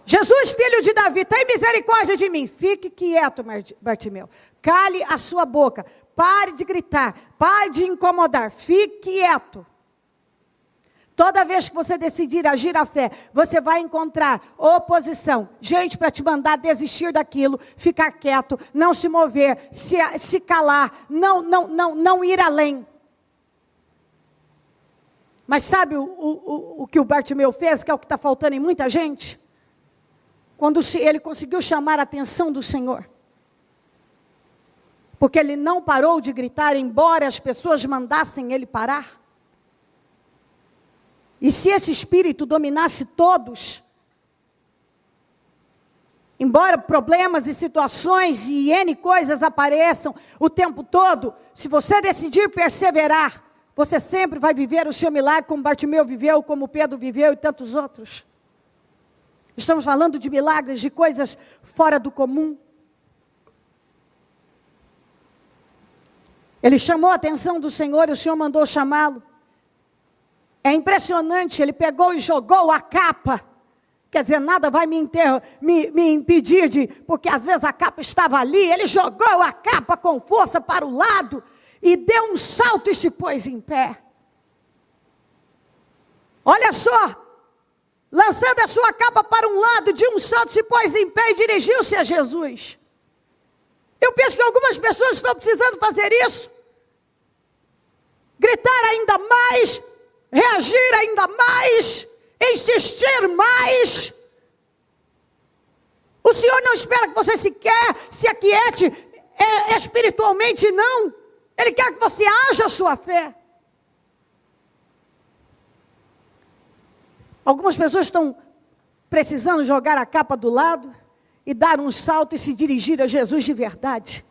Jesus, filho de Davi, tem misericórdia de mim. Fique quieto, Bartimeu. Cale a sua boca. Pare de gritar. Pare de incomodar. Fique quieto. Toda vez que você decidir agir a fé, você vai encontrar oposição. Gente para te mandar desistir daquilo, ficar quieto, não se mover, se calar, não ir além. Mas sabe o que o Bartimeu fez, que é o que está faltando em muita gente? Quando ele conseguiu chamar a atenção do Senhor. Porque ele não parou de gritar, embora as pessoas mandassem ele parar. E se esse espírito dominasse todos, embora problemas e situações e N coisas apareçam o tempo todo, se você decidir perseverar, você sempre vai viver o seu milagre como Bartimeu viveu, como Pedro viveu e tantos outros. Estamos falando de milagres, de coisas fora do comum. Ele chamou a atenção do Senhor e o Senhor mandou chamá-lo. É impressionante, ele pegou e jogou a capa. Quer dizer, nada vai me impedir de... Porque às vezes a capa estava ali, ele jogou a capa com força para o lado e deu um salto e se pôs em pé. Olha só. Lançando a sua capa para um lado, de um salto se pôs em pé e dirigiu-se a Jesus. Eu penso que algumas pessoas estão precisando fazer isso. Gritar ainda mais, reagir ainda mais, insistir mais. O Senhor não espera que você se aquiete espiritualmente, não. Ele quer que você haja a sua fé. Algumas pessoas estão precisando jogar a capa do lado e dar um salto e se dirigir a Jesus de verdade.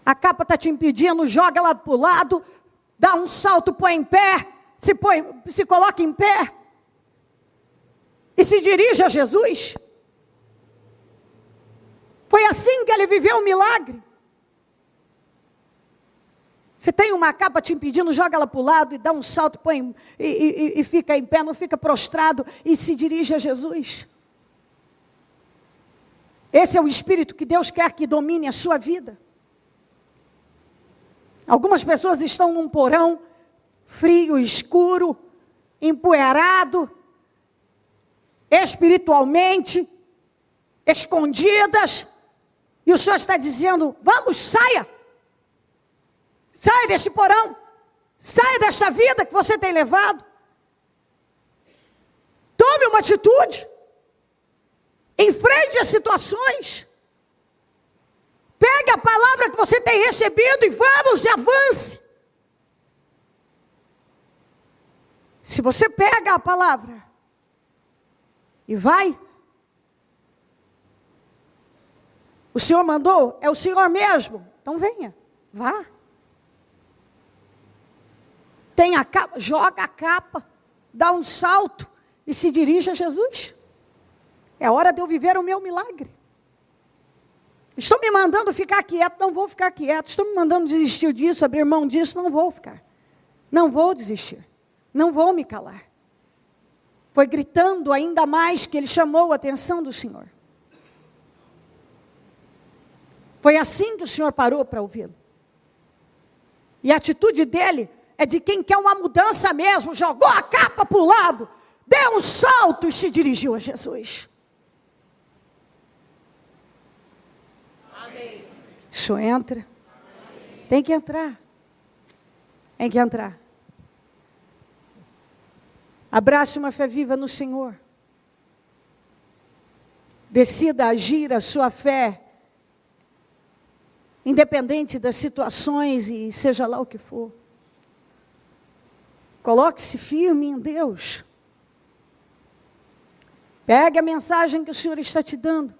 A capa está te impedindo, joga ela para o lado, dá um salto, põe em pé, se coloca em pé e se dirige a Jesus. Foi assim que ele viveu o milagre. Se tem uma capa te impedindo, joga ela para o lado e dá um salto, põe e fica em pé, não fica prostrado e se dirige a Jesus. Esse é o espírito que Deus quer que domine a sua vida. Algumas pessoas estão num porão frio, escuro, empoeirado, espiritualmente, escondidas, e o Senhor está dizendo: vamos, saia. Saia desse porão. Saia desta vida que você tem levado. Tome uma atitude. Enfrente as situações. Pegue a palavra que você tem recebido e vamos e avance. Se você pega a palavra e vai, o Senhor mandou, é o Senhor mesmo, então venha, vá. Tem a capa, joga a capa, dá um salto e se dirige a Jesus. É hora de eu viver o meu milagre. Estão me mandando ficar quieto, não vou ficar quieto. Estão me mandando desistir disso, abrir mão disso, não vou ficar. Não vou desistir. Não vou me calar. Foi gritando ainda mais que ele chamou a atenção do Senhor. Foi assim que o Senhor parou para ouvi-lo. E a atitude dele é de quem quer uma mudança mesmo. Jogou a capa para o lado, deu um salto e se dirigiu a Jesus. Amém. Isso entra. Amém. Tem que entrar. Tem que entrar. Abrace uma fé viva no Senhor. Decida agir a sua fé, independente das situações e seja lá o que for. Coloque-se firme em Deus. Pegue a mensagem que o Senhor está te dando.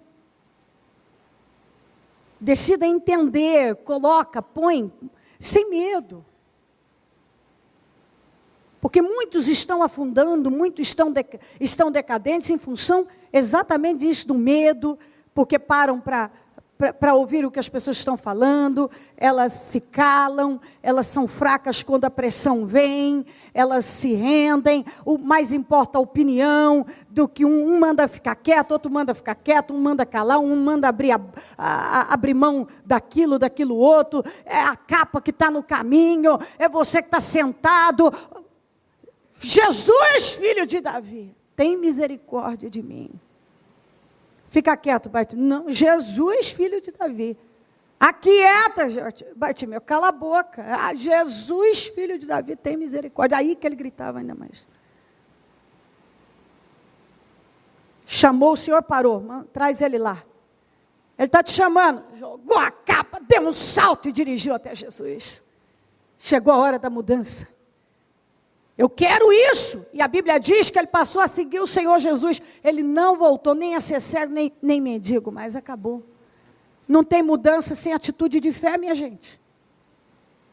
Decida entender, coloca, põe, sem medo. Porque muitos estão afundando, muitos estão decadentes em função exatamente disso, do medo, porque param para ouvir o que as pessoas estão falando, elas se calam, elas são fracas quando a pressão vem, elas se rendem, o mais importa a opinião, do que um manda ficar quieto, outro manda ficar quieto, um manda calar, um manda abrir mão daquilo outro, é a capa que está no caminho, é você que está sentado. Jesus, filho de Davi, tem misericórdia de mim. Fica quieto, Bartimeu. Não, Jesus, filho de Davi. Aquieta, Bartimeu, cala a boca. Ah, Jesus, filho de Davi, tem misericórdia. Aí que ele gritava ainda mais. Chamou, o Senhor parou. Traz ele lá. Ele está te chamando. Jogou a capa, deu um salto e dirigiu até Jesus. Chegou a hora da mudança. Eu quero isso. E a Bíblia diz que ele passou a seguir o Senhor Jesus. Ele não voltou nem a ser cego, nem mendigo, mas acabou. Não tem mudança sem atitude de fé, minha gente.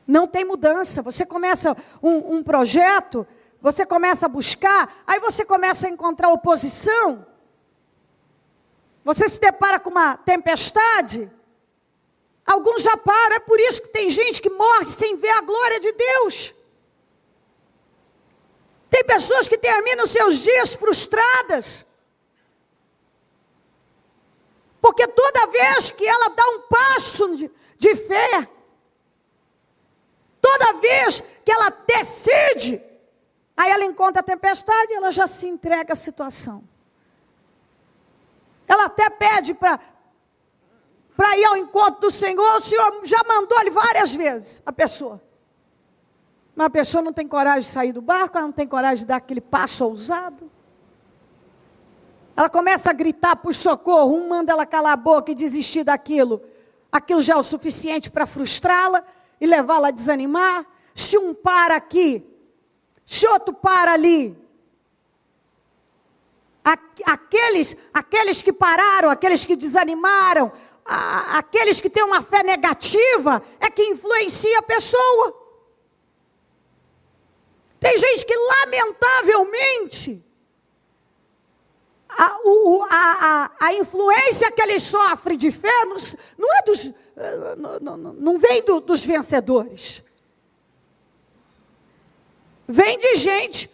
Não tem mudança. Você começa um projeto, você começa a buscar, aí você começa a encontrar oposição. Você se depara com uma tempestade. Alguns já param. É por isso que tem gente que morre sem ver a glória de Deus. Tem pessoas que terminam seus dias frustradas. Porque toda vez que ela dá um passo de fé, toda vez que ela decide, aí ela encontra a tempestade e ela já se entrega à situação. Ela até pede para ir ao encontro do Senhor. O Senhor já mandou-lhe várias vezes a pessoa. Mas a pessoa não tem coragem de sair do barco, ela não tem coragem de dar aquele passo ousado. Ela começa a gritar por socorro, um manda ela calar a boca e desistir daquilo. Aquilo já é o suficiente para frustrá-la e levá-la a desanimar. Se um para aqui, se outro para ali. Aqueles que pararam, aqueles que desanimaram, aqueles que têm uma fé negativa, é que influencia a pessoa. Tem gente que, lamentavelmente, a influência que ele sofre de fé não vem dos vencedores. Vem de gente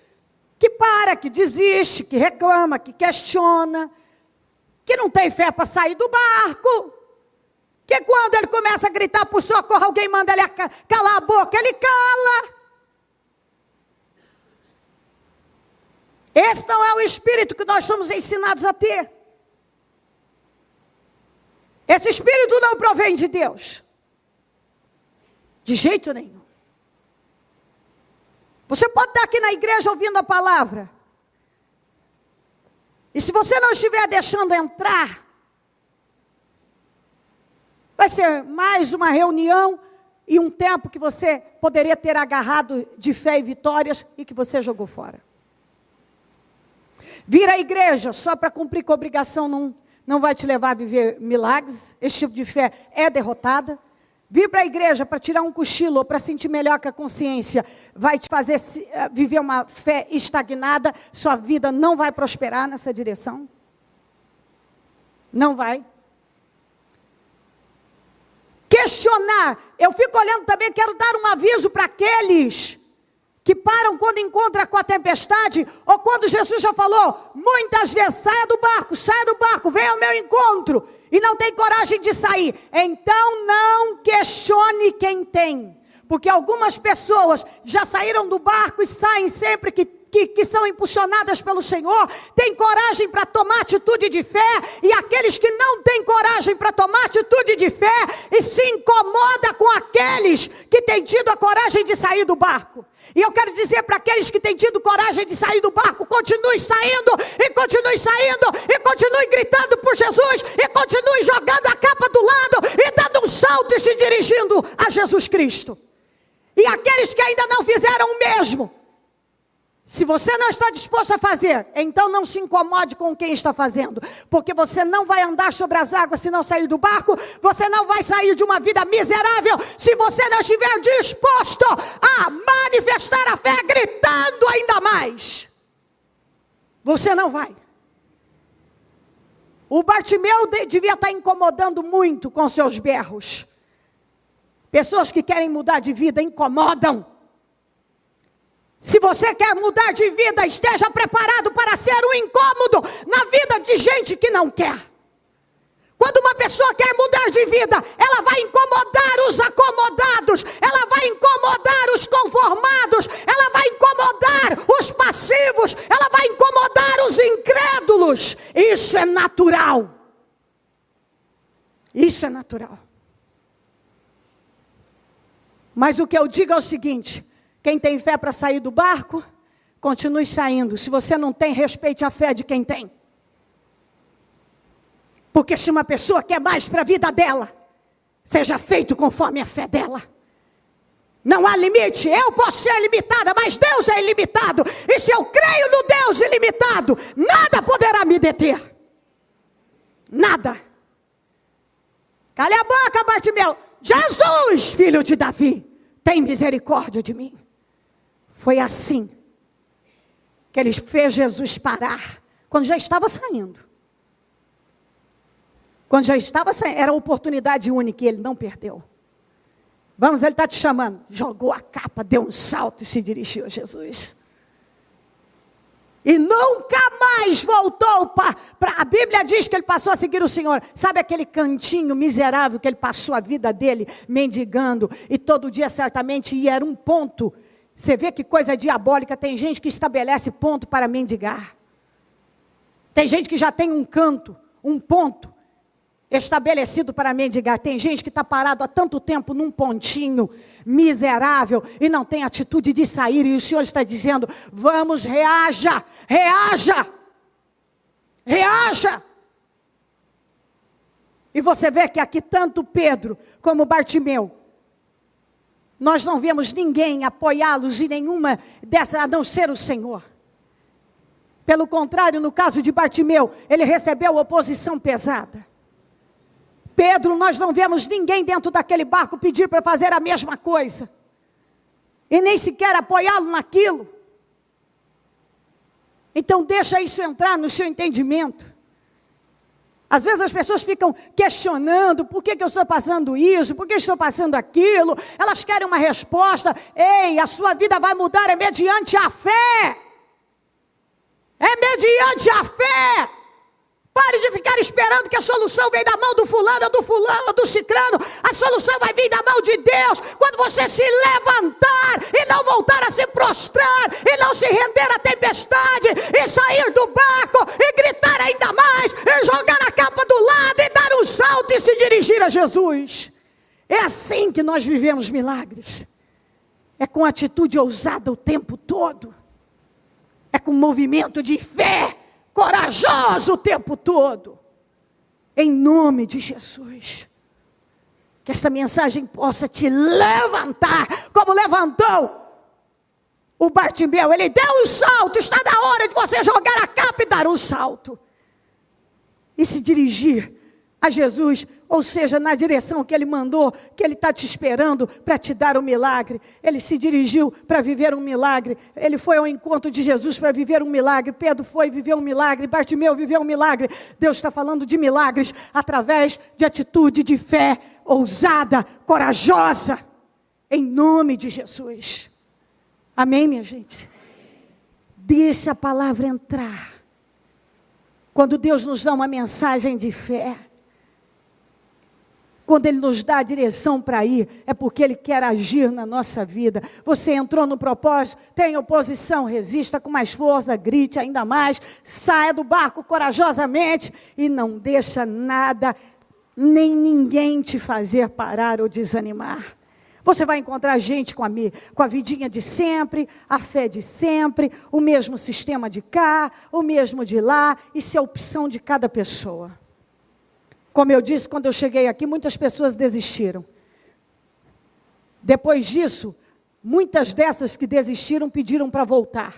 que para, que desiste, que reclama, que questiona, que não tem fé para sair do barco, que quando ele começa a gritar por socorro, alguém manda ele calar a boca, ele cala. Esse não é o espírito que nós somos ensinados a ter. Esse espírito não provém de Deus. De jeito nenhum. Você pode estar aqui na igreja ouvindo a palavra. E se você não estiver deixando entrar, vai ser mais uma reunião e um tempo que você poderia ter agarrado de fé e vitórias e que você jogou fora. Vir à igreja só para cumprir com a obrigação não vai te levar a viver milagres. Esse tipo de fé é derrotada. Vir para a igreja para tirar um cochilo ou para sentir melhor com a consciência vai te fazer viver uma fé estagnada. Sua vida não vai prosperar nessa direção. Não vai. Questionar. Eu fico olhando também, quero dar um aviso para aqueles que param quando encontram com a tempestade, ou quando Jesus já falou, muitas vezes, saia do barco, venha ao meu encontro, e não tem coragem de sair. Então não questione quem tem, porque algumas pessoas já saíram do barco e saem sempre que são impulsionadas pelo Senhor, têm coragem para tomar atitude de fé, e aqueles que não têm coragem para tomar atitude de fé, e se incomoda com aqueles que têm tido a coragem de sair do barco. E eu quero dizer para aqueles que têm tido coragem de sair do barco, continue saindo, e continue saindo, e continue gritando por Jesus, e continue jogando a capa do lado, e dando um salto e se dirigindo a Jesus Cristo. E aqueles que ainda não fizeram o mesmo, se você não está disposto a fazer, então não se incomode com quem está fazendo, porque você não vai andar sobre as águas se não sair do barco, você não vai sair de uma vida miserável se você não estiver disposto a manifestar a fé gritando ainda mais. Você não vai. O Bartimeu devia estar incomodando muito com seus berros. Pessoas que querem mudar de vida incomodam. Se você quer mudar de vida, esteja preparado para ser um incômodo na vida de gente que não quer. Quando uma pessoa quer mudar de vida, ela vai incomodar os acomodados, ela vai incomodar os conformados, ela vai incomodar os passivos, ela vai incomodar os incrédulos. Isso é natural. Isso é natural. Mas o que eu digo é o seguinte: quem tem fé para sair do barco, continue saindo. Se você não tem, respeite a fé de quem tem. Porque se uma pessoa quer mais para a vida dela, seja feito conforme a fé dela. Não há limite. Eu posso ser limitada, mas Deus é ilimitado. E se eu creio no Deus ilimitado, nada poderá me deter. Nada. Cale a boca, Bartimeu. Jesus, filho de Davi, tem misericórdia de mim. Foi assim que ele fez Jesus parar, quando já estava saindo. Quando já estava saindo, era a oportunidade única e ele não perdeu. Vamos, ele está te chamando. Jogou a capa, deu um salto e se dirigiu a Jesus. E nunca mais voltou para... A Bíblia diz que ele passou a seguir o Senhor. Sabe aquele cantinho miserável que ele passou a vida dele mendigando? E todo dia certamente ia, era um ponto. Você vê que coisa diabólica. Tem gente que estabelece ponto para mendigar. Tem gente que já tem um canto, um ponto estabelecido para mendigar. Tem gente que está parado há tanto tempo num pontinho miserável e não tem atitude de sair. E o Senhor está dizendo: vamos, reaja, reaja, reaja. E você vê que aqui tanto Pedro como Bartimeu, nós não vemos ninguém apoiá-los em nenhuma dessas, a não ser o Senhor. Pelo contrário, no caso de Bartimeu, ele recebeu oposição pesada. Pedro, nós não vemos ninguém dentro daquele barco pedir para fazer a mesma coisa. E nem sequer apoiá-lo naquilo. Então deixa isso entrar no seu entendimento. Às vezes as pessoas ficam questionando, por que eu estou passando isso, por que eu estou passando aquilo. Elas querem uma resposta. Ei, a sua vida vai mudar, é mediante a fé. É mediante a fé. Pare de ficar esperando que a solução vem da mão do fulano, do cicrano. A solução vai vir da mão de Deus. Quando você se levantar e não voltar a se prostrar, e não se render à tempestade, e sair do barco, e gritar ainda mais, e jogar a capa do lado, e dar um salto e se Jesus. É assim que nós vivemos milagres. É com atitude ousada o tempo todo. É com movimento de fé, corajoso o tempo todo. Em nome de Jesus. Que esta mensagem possa te levantar, como levantou o Bartimeu. Ele deu um salto, está na hora de você jogar a capa e dar um salto. E se dirigir a Jesus, ou seja, na direção que Ele mandou, que Ele está te esperando para te dar um milagre. Ele se dirigiu para viver um milagre. Ele foi ao encontro de Jesus para viver um milagre. Pedro foi viver um milagre. Bartimeu viveu um milagre. Deus está falando de milagres através de atitude de fé ousada, corajosa, em nome de Jesus. Amém, minha gente? Deixa a palavra entrar. Quando Deus nos dá uma mensagem de fé, quando Ele nos dá a direção para ir, é porque Ele quer agir na nossa vida. Você entrou no propósito, tem oposição, resista com mais força, grite ainda mais, saia do barco corajosamente e não deixa nada, nem ninguém te fazer parar ou desanimar. Você vai encontrar gente com a vidinha de sempre, a fé de sempre, o mesmo sistema de cá, o mesmo de lá, isso é a opção de cada pessoa. Como eu disse, quando eu cheguei aqui, muitas pessoas desistiram. Depois disso, muitas dessas que desistiram pediram para voltar.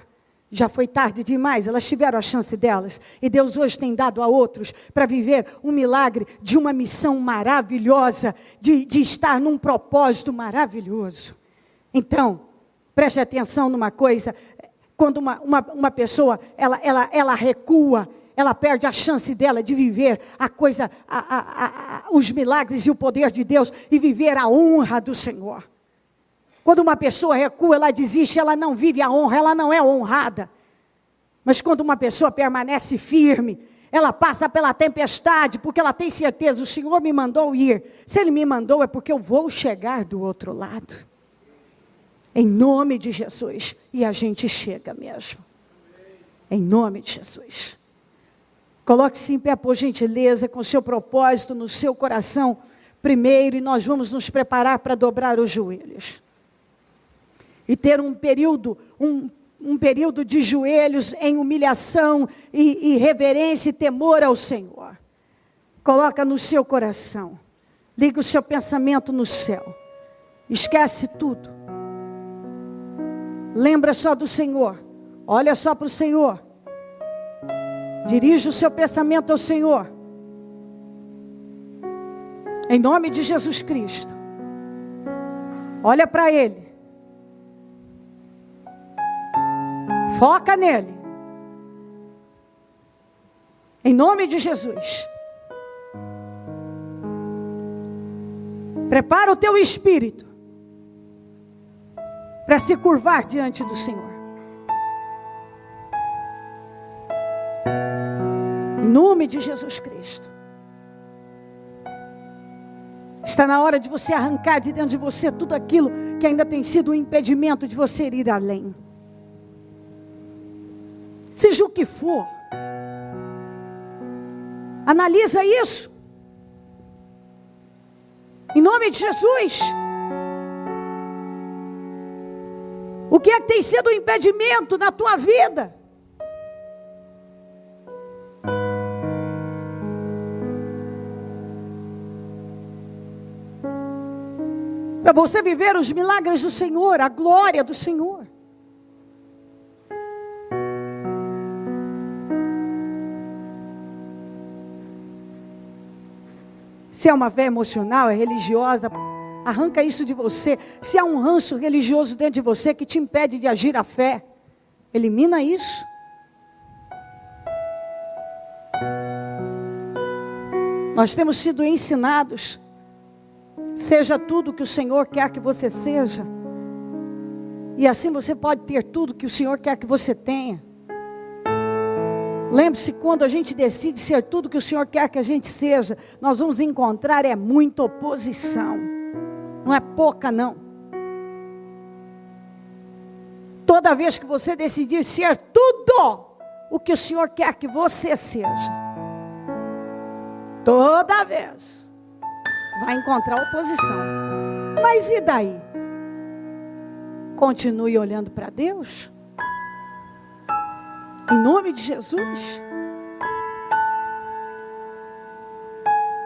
Já foi tarde demais, elas tiveram a chance delas. E Deus hoje tem dado a outros para viver um milagre de uma missão maravilhosa, de estar num propósito maravilhoso. Então, preste atenção numa coisa, quando uma pessoa, ela recua, ela perde a chance dela de viver a coisa, os milagres e o poder de Deus e viver a honra do Senhor. Quando uma pessoa recua, ela desiste, ela não vive a honra, ela não é honrada. Mas quando uma pessoa permanece firme, ela passa pela tempestade, porque ela tem certeza, o Senhor me mandou ir. Se Ele me mandou, é porque eu vou chegar do outro lado. Em nome de Jesus. E a gente chega mesmo. Em nome de Jesus. Coloque-se em pé, por gentileza, com o seu propósito no seu coração primeiro, e nós vamos nos preparar para dobrar os joelhos. E ter um período de joelhos em humilhação e reverência e temor ao Senhor. Coloca no seu coração. Liga o seu pensamento no céu. Esquece tudo. Lembra só do Senhor. Olha só para o Senhor. Dirige o seu pensamento ao Senhor. Em nome de Jesus Cristo. Olha para Ele. Foca nele. Em nome de Jesus. Prepara o teu espírito para se curvar diante do Senhor. Em nome de Jesus Cristo. Está na hora de você arrancar de dentro de você tudo aquilo que ainda tem sido um impedimento de você ir além. Seja o que for. Analisa isso. Em nome de Jesus. O que é que tem sido um impedimento na tua vida? Para você viver os milagres do Senhor, a glória do Senhor. Se é uma fé emocional, é religiosa, arranca isso de você. Se há um ranço religioso dentro de você que te impede de agir a fé, elimina isso. Nós temos sido ensinados, seja tudo que o Senhor quer que você seja. E assim você pode ter tudo que o Senhor quer que você tenha. Lembre-se, quando a gente decide ser tudo que o Senhor quer que a gente seja, nós vamos encontrar muita oposição. Não é pouca, não. Toda vez que você decidir ser tudo o que o Senhor quer que você seja, toda vez, vai encontrar oposição. Mas e daí? Continue olhando para Deus. Em nome de Jesus.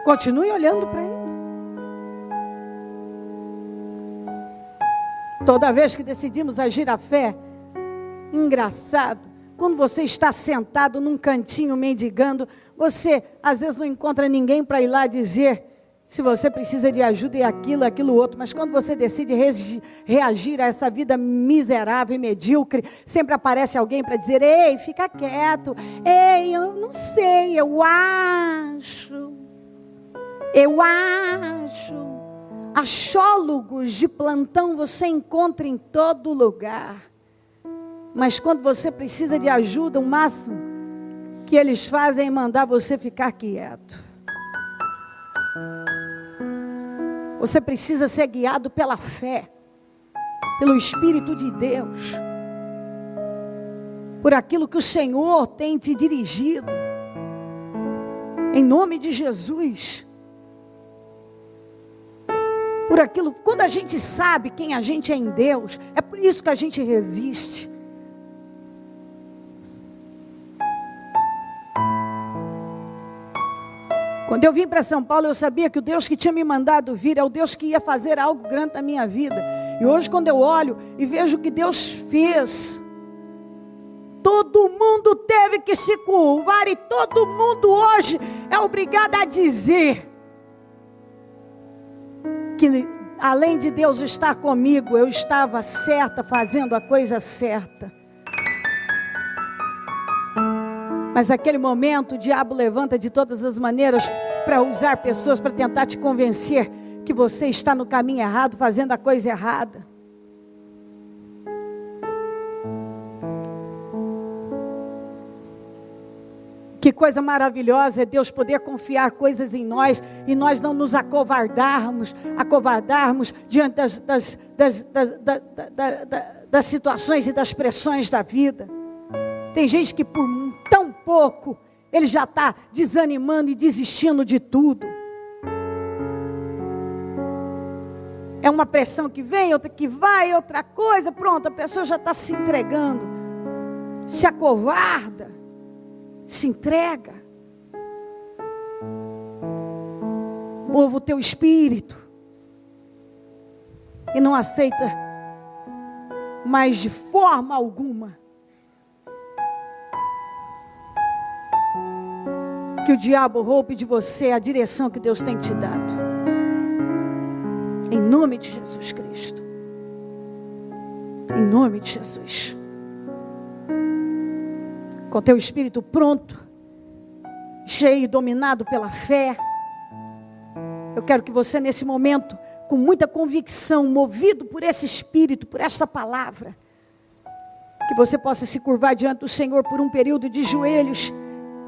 Continue olhando para Ele. Toda vez que decidimos agir a fé, engraçado, quando você está sentado num cantinho mendigando, você às vezes não encontra ninguém para ir lá dizer se você precisa de ajuda e aquilo outro. Mas quando você decide reagir a essa vida miserável e medíocre, sempre aparece alguém para dizer: ei, fica quieto, ei, eu não sei, eu acho. Achólogos de plantão você encontra em todo lugar. Mas quando você precisa de ajuda, o máximo que eles fazem é mandar você ficar quieto. Você precisa ser guiado pela fé, pelo Espírito de Deus, por aquilo que o Senhor tem te dirigido. Em nome de Jesus. Por aquilo, quando a gente sabe quem a gente é em Deus, é por isso que a gente resiste. Quando eu vim para São Paulo, eu sabia que o Deus que tinha me mandado vir é o Deus que ia fazer algo grande na minha vida. E hoje, quando eu olho e vejo o que Deus fez, todo mundo teve que se curvar e todo mundo hoje é obrigado a dizer que além de Deus estar comigo, eu estava certa, fazendo a coisa certa. Mas naquele momento o diabo levanta de todas as maneiras para usar pessoas para tentar te convencer que você está no caminho errado, fazendo a coisa errada. Que coisa maravilhosa é Deus poder confiar coisas em nós e nós não nos acovardarmos diante das situações e das pressões da vida. Tem gente que por tão pouco ele já está desanimando e desistindo de tudo. É uma pressão que vem, outra que vai, outra coisa, pronto, a pessoa já está se entregando, se acovarda, se entrega. Mova o teu espírito e não aceita mais de forma alguma que o diabo roube de você a direção que Deus tem te dado. Em nome de Jesus Cristo. Em nome de Jesus. Com teu espírito pronto, cheio e dominado pela fé, eu quero que você nesse momento, com muita convicção, movido por esse espírito, por essa palavra, que você possa se curvar diante do Senhor por um período de joelhos,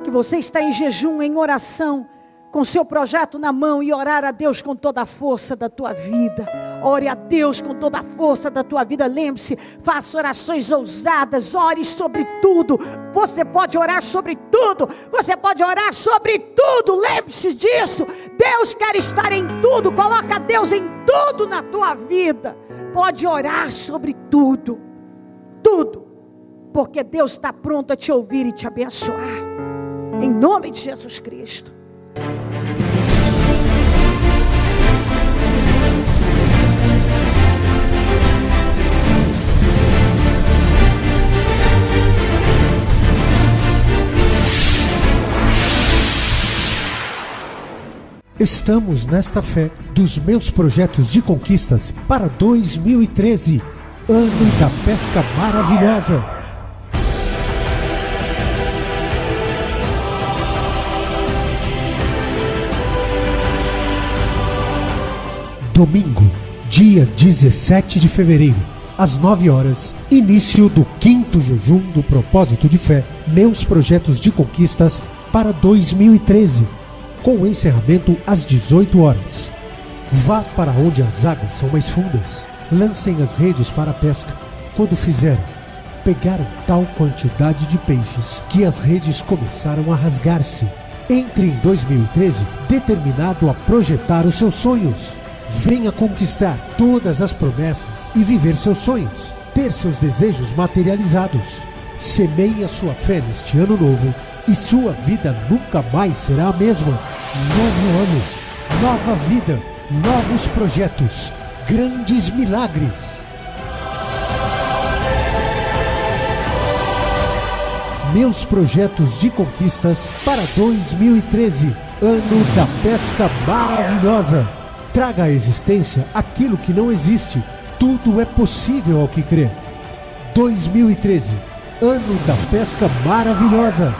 que você está em jejum, em oração, com seu projeto na mão e orar a Deus com toda a força da tua vida. Ore a Deus com toda a força da tua vida. Lembre-se, faça orações ousadas, ore sobre tudo. Você pode orar sobre tudo. Você pode orar sobre tudo. Lembre-se disso. Deus quer estar em tudo. Coloca Deus em tudo na tua vida. Pode orar sobre tudo. Tudo. Porque Deus está pronto a te ouvir e te abençoar. Em nome de Jesus Cristo. Estamos nesta fé dos meus projetos de conquistas para 2013, ano da pesca maravilhosa. Domingo, dia 17 de fevereiro, às 9 horas, início do 5º jejum do propósito de fé, meus projetos de conquistas para 2013, com o encerramento às 18 horas. Vá para onde as águas são mais fundas, lancem as redes para a pesca. Quando fizeram, pegaram tal quantidade de peixes que as redes começaram a rasgar-se. Entre em 2013 determinado a projetar os seus sonhos. Venha conquistar todas as promessas e viver seus sonhos, ter seus desejos materializados. Semeie a sua fé neste ano novo e sua vida nunca mais será a mesma. Novo ano, nova vida, novos projetos, grandes milagres. Meus projetos de conquistas para 2013, ano da pesca maravilhosa. Traga à existência aquilo que não existe. Tudo é possível ao que crê. 2013, ano da pesca maravilhosa.